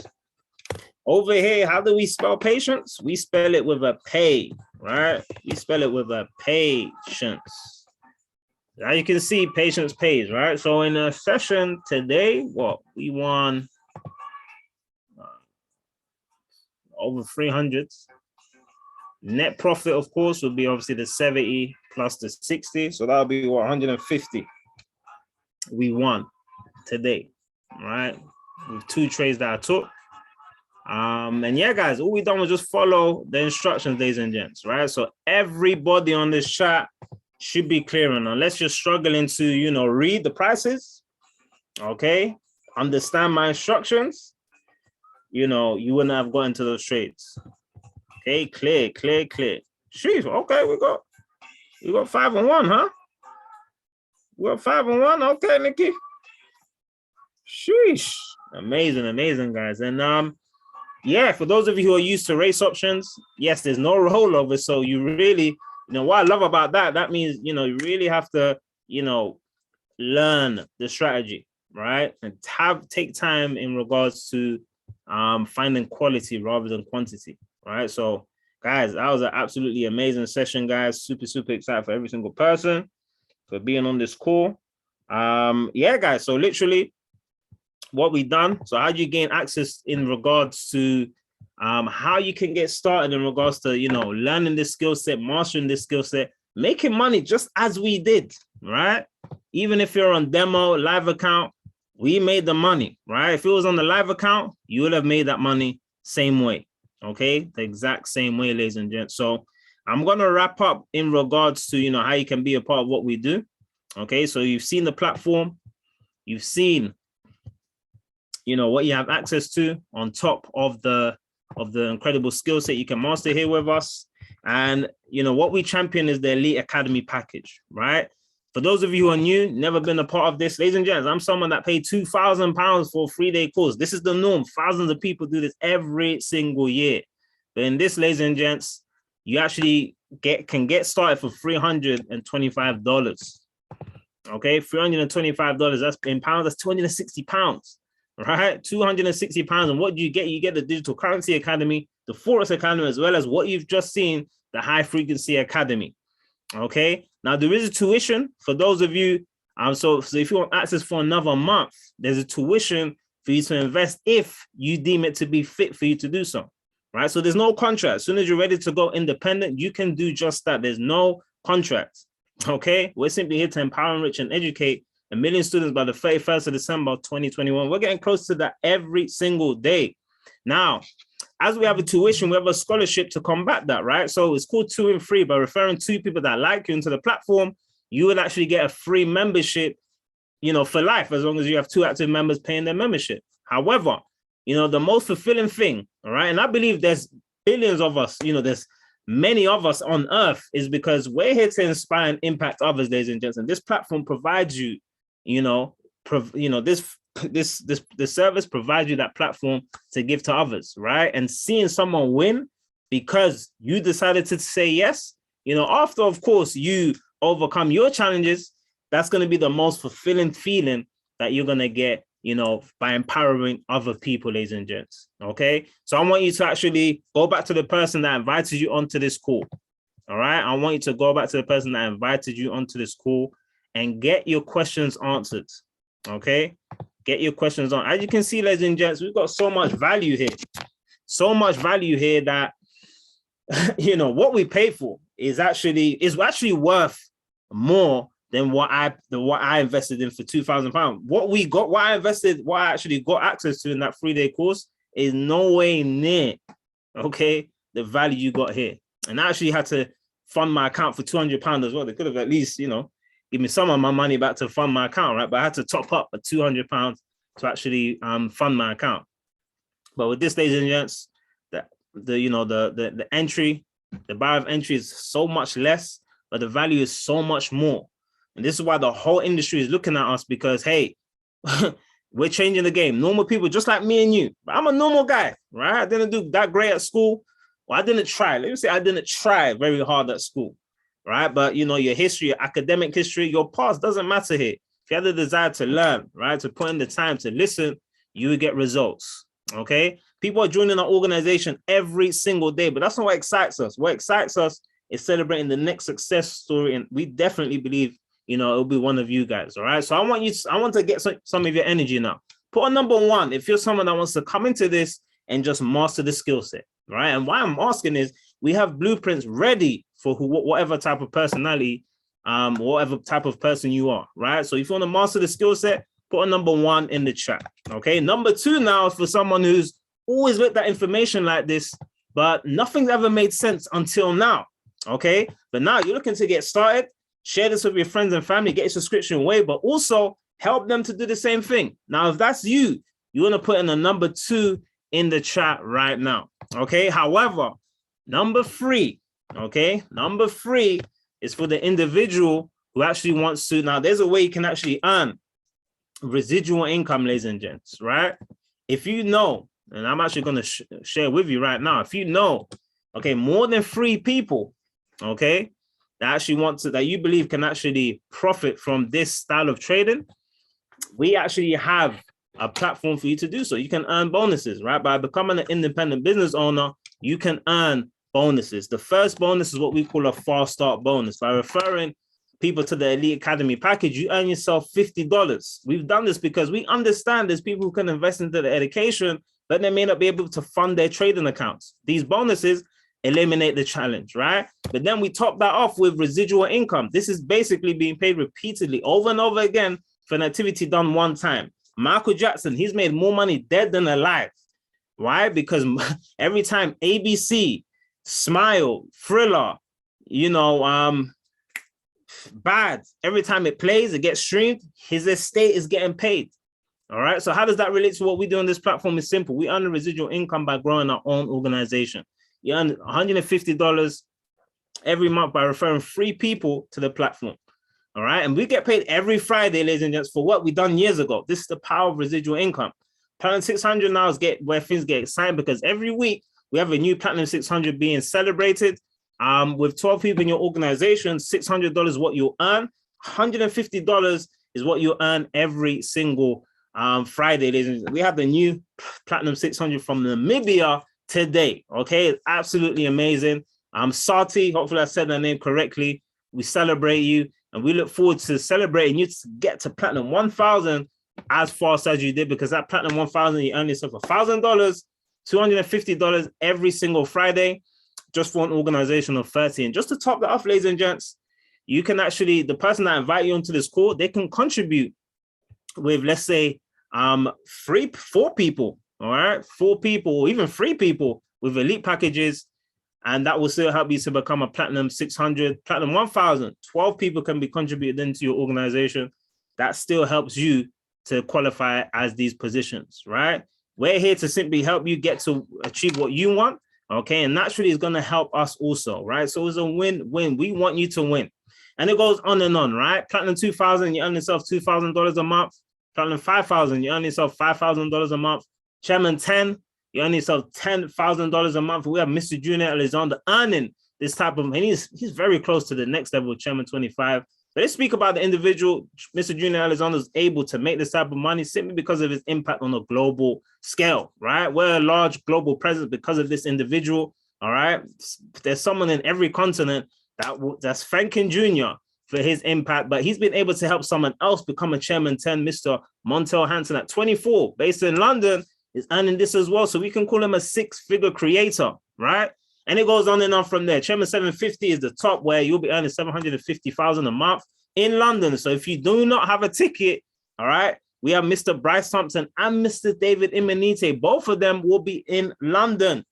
Over here, how do we spell patience? We spell it with a pay, right? We spell it with a patience. Now you can see patience pays, right? So in a session today, what we won over 300. Net profit, of course, would be obviously the 70 plus the 60. So that'll be what, 150 we won today, right? With 2 trades that I took. And yeah, guys, all we done was just follow the instructions, ladies and gents, right? So everybody on this chat should be clearing, unless you're struggling to, you know, read the prices, okay? Understand my instructions, you know, you wouldn't have gotten to those trades. Okay, clear. Sheesh, okay, we got 5 and 1, huh? We got 5 and 1, okay, Nikki. Sheesh, amazing, guys. And yeah, for those of you who are used to race options, yes, there's no rollover, so you really, you know, what I love about that means, you know, you really have to, you know, learn the strategy, right? And take time in regards to finding quality rather than quantity. All right, so guys, that was an absolutely amazing session, guys. Super excited for every single person for being on this call. Yeah, guys, so literally what we done. So how do you gain access in regards to how you can get started in regards to, you know, learning this skill set, mastering this skill set, making money just as we did, right? Even if you're on demo, live account, we made the money, right? If it was on the live account, you would have made that money same way. Okay, the exact same way, ladies and gents. So I'm going to wrap up in regards to, you know, how you can be a part of what we do. Okay, so you've seen the platform, you've seen, you know, what you have access to on top of the incredible skill set you can master here with us. And, you know, what we champion is the Elite Academy package, right? For those of you who are new, never been a part of this, ladies and gents, I'm someone that paid £2,000 for a 3-day course. This is the norm. Thousands of people do this every single year. But in this, ladies and gents, you actually can get started for $325. Okay, $325. That's in pounds. That's £260, right? £260. And what do you get? You get the Digital Currency Academy, the Forex Academy, as well as what you've just seen, the High Frequency Academy. Okay, now there is a tuition for those of you. So if you want access for another month, there's a tuition for you to invest if you deem it to be fit for you to do so. Right. So there's no contract. As soon as you're ready to go independent, you can do just that. There's no contract. Okay, we're simply here to empower, enrich, and educate 1 million students by the 31st of December 2021. We're getting close to that every single day. Now, as we have a tuition, we have a scholarship to combat that, right? So it's called 2 and 3 by referring 2 people that like you into the platform. you would actually get a free membership, you know, for life, as long as you have 2 active members paying their membership. However, you know, the most fulfilling thing, all right, and I believe there's billions of us, you know, there's many of us on earth, is because we're here to inspire and impact others, ladies and gentlemen. This platform provides you, you know, this service provides you that platform to give to others, right? And seeing someone win because you decided to say yes, you know, after, of course, you overcome your challenges, that's going to be the most fulfilling feeling that you're going to get, you know, by empowering other people, ladies and gents. Okay. So I want you to actually go back to the person that invited you onto this call. All right. I want you to go back to the person that invited you onto this call and get your questions answered. Okay. Get your questions on. As you can see, ladies and gents, we've got so much value here. So much value here that, you know, what we pay for is actually worth more than what I invested in for £2,000. What I actually got access to in that 3-day course is no way near, okay, the value you got here. And I actually had to fund my account for £200 as well. They could have at least, you know, give me some of my money back to fund my account, right? But I had to top up at £200 to actually fund my account. But with this, ladies and gents, the entry, the bar of entry is so much less, but the value is so much more. And this is why the whole industry is looking at us, because, hey, we're changing the game. Normal people, just like me and you. I'm a normal guy, right? I didn't do that great at school. Well, I didn't try. Let me say I didn't try very hard at school, right? But, you know, your history, your academic history, your past doesn't matter here. If you have the desire to learn, right, to put in the time to listen, you will get results, okay? People are joining our organization every single day, but that's not what excites us. What excites us is celebrating the next success story, and we definitely believe, you know, it'll be one of you guys, all right? So I want to get some of your energy now. Put on number 1 if you're someone that wants to come into this and just master the skill set, right? And why I'm asking is we have blueprints ready for whatever type of personality, whatever type of person you are, right? So if you want to master the skill set, put on number 1 in the chat, okay? Number 2 now is for someone who's always looked at information like this, but nothing's ever made sense until now, okay? But now you're looking to get started. Share this with your friends and family, get your subscription away, but also help them to do the same thing. Now, if that's you, you want to put in a number 2 in the chat right now, okay? However, number 3, okay? Number 3 is for the individual who actually wants to. Now, there's a way you can actually earn residual income, ladies and gents, right? If you know, and I'm actually going to share with you right now, if you know, okay, more than 3 people, okay, that actually that you believe can actually profit from this style of trading, we actually have a platform for you to do so. You can earn bonuses, right? By becoming an independent business owner, you can earn bonuses. The first bonus is what we call a fast start bonus. By referring people to the Elite Academy package, you earn yourself $50. We've done this because we understand there's people who can invest into the education, but they may not be able to fund their trading accounts. These bonuses eliminate the challenge, right? But then we top that off with residual income. This is basically being paid repeatedly over and over again for an activity done one time. Michael Jackson, he's made more money dead than alive. Why? Because every time ABC, Smile, Thriller, you know, Bad, every time it plays, it gets streamed, his estate is getting paid. All right. So how does that relate to what we do on this platform? It's simple. We earn a residual income by growing our own organization. You earn $150 every month by referring 3 people to the platform. All right. And we get paid every Friday, ladies and gents, for what we done years ago. This is the power of residual income. Platinum 600 now is where things get exciting, because every week we have a new Platinum 600 being celebrated. With 12 people in your organization, $600 is what you'll earn. $150 is what you earn every single Friday, ladies and gentlemen. We have the new Platinum 600 from Namibia today. Okay, it's absolutely amazing. Sati, hopefully I said that name correctly. We celebrate you, and we look forward to celebrating you to get to Platinum 1000 as fast as you did, because that Platinum 1000, you earn yourself $1,000, $250 every single Friday, just for an organization of 30. And just to top that off, ladies and gents, you can actually, the person that invite you onto this call, they can contribute with, let's say, 4 people, all right? 4 people, or even 3 people with elite packages. And that will still help you to become a platinum 600, platinum 1000. 12 people can be contributed into your organization. That still helps you to qualify as these positions, right? We're here to simply help you get to achieve what you want, okay? And naturally, it's going to help us also, right? So it's a win-win. We want you to win. And it goes on and on, right? Platinum 2000, you earn yourself $2,000 a month. Platinum 5000, you earn yourself $5,000 a month. Chairman 10, you earn yourself $10,000 a month. We have Mr. Junior Alexander earning this type of, and he's very close to the next level, Chairman 25. But let's speak about the individual. Mr. Junior Alexander is able to make this type of money simply because of his impact on a global scale, right? We're a large global presence because of this individual, all right? There's someone in every continent that's thanking Junior for his impact, but he's been able to help someone else become a Chairman 10, Mr. Montel Hanson at 24, based in London, is earning this as well. So we can call him a 6-figure creator, right? And it goes on and on from there. Chairman 750 is the top, where you'll be earning $750,000 a month in London. So if you do not have a ticket, all right, we have Mr. Bryce Thompson and Mr. David Imanite. Both of them will be in London.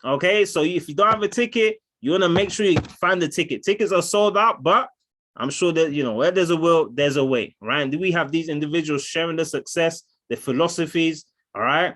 Okay, so if you don't have a ticket, you want to make sure you find the ticket. Tickets are sold out, but I'm sure that, you know, where there's a will, there's a way, right? And we have these individuals sharing the success, the philosophies, all right?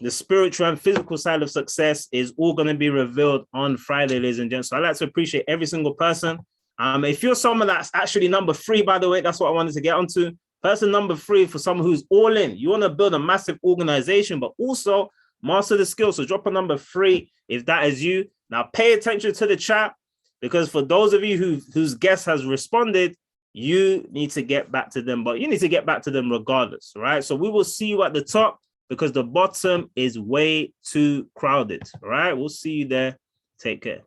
The spiritual and physical side of success is all going to be revealed on Friday, ladies and gents. So I'd like to appreciate every single person. If you're someone that's actually number 3, by the way, that's what I wanted to get onto. Person number 3 for someone who's all in. You want to build a massive organization, but also master the skills. So drop a number 3 if that is you. Now pay attention to the chat, because for those of you whose guest has responded, you need to get back to them, but you need to get back to them regardless, right? So we will see you at the top, because the bottom is way too crowded, all right? We'll see you there. Take care.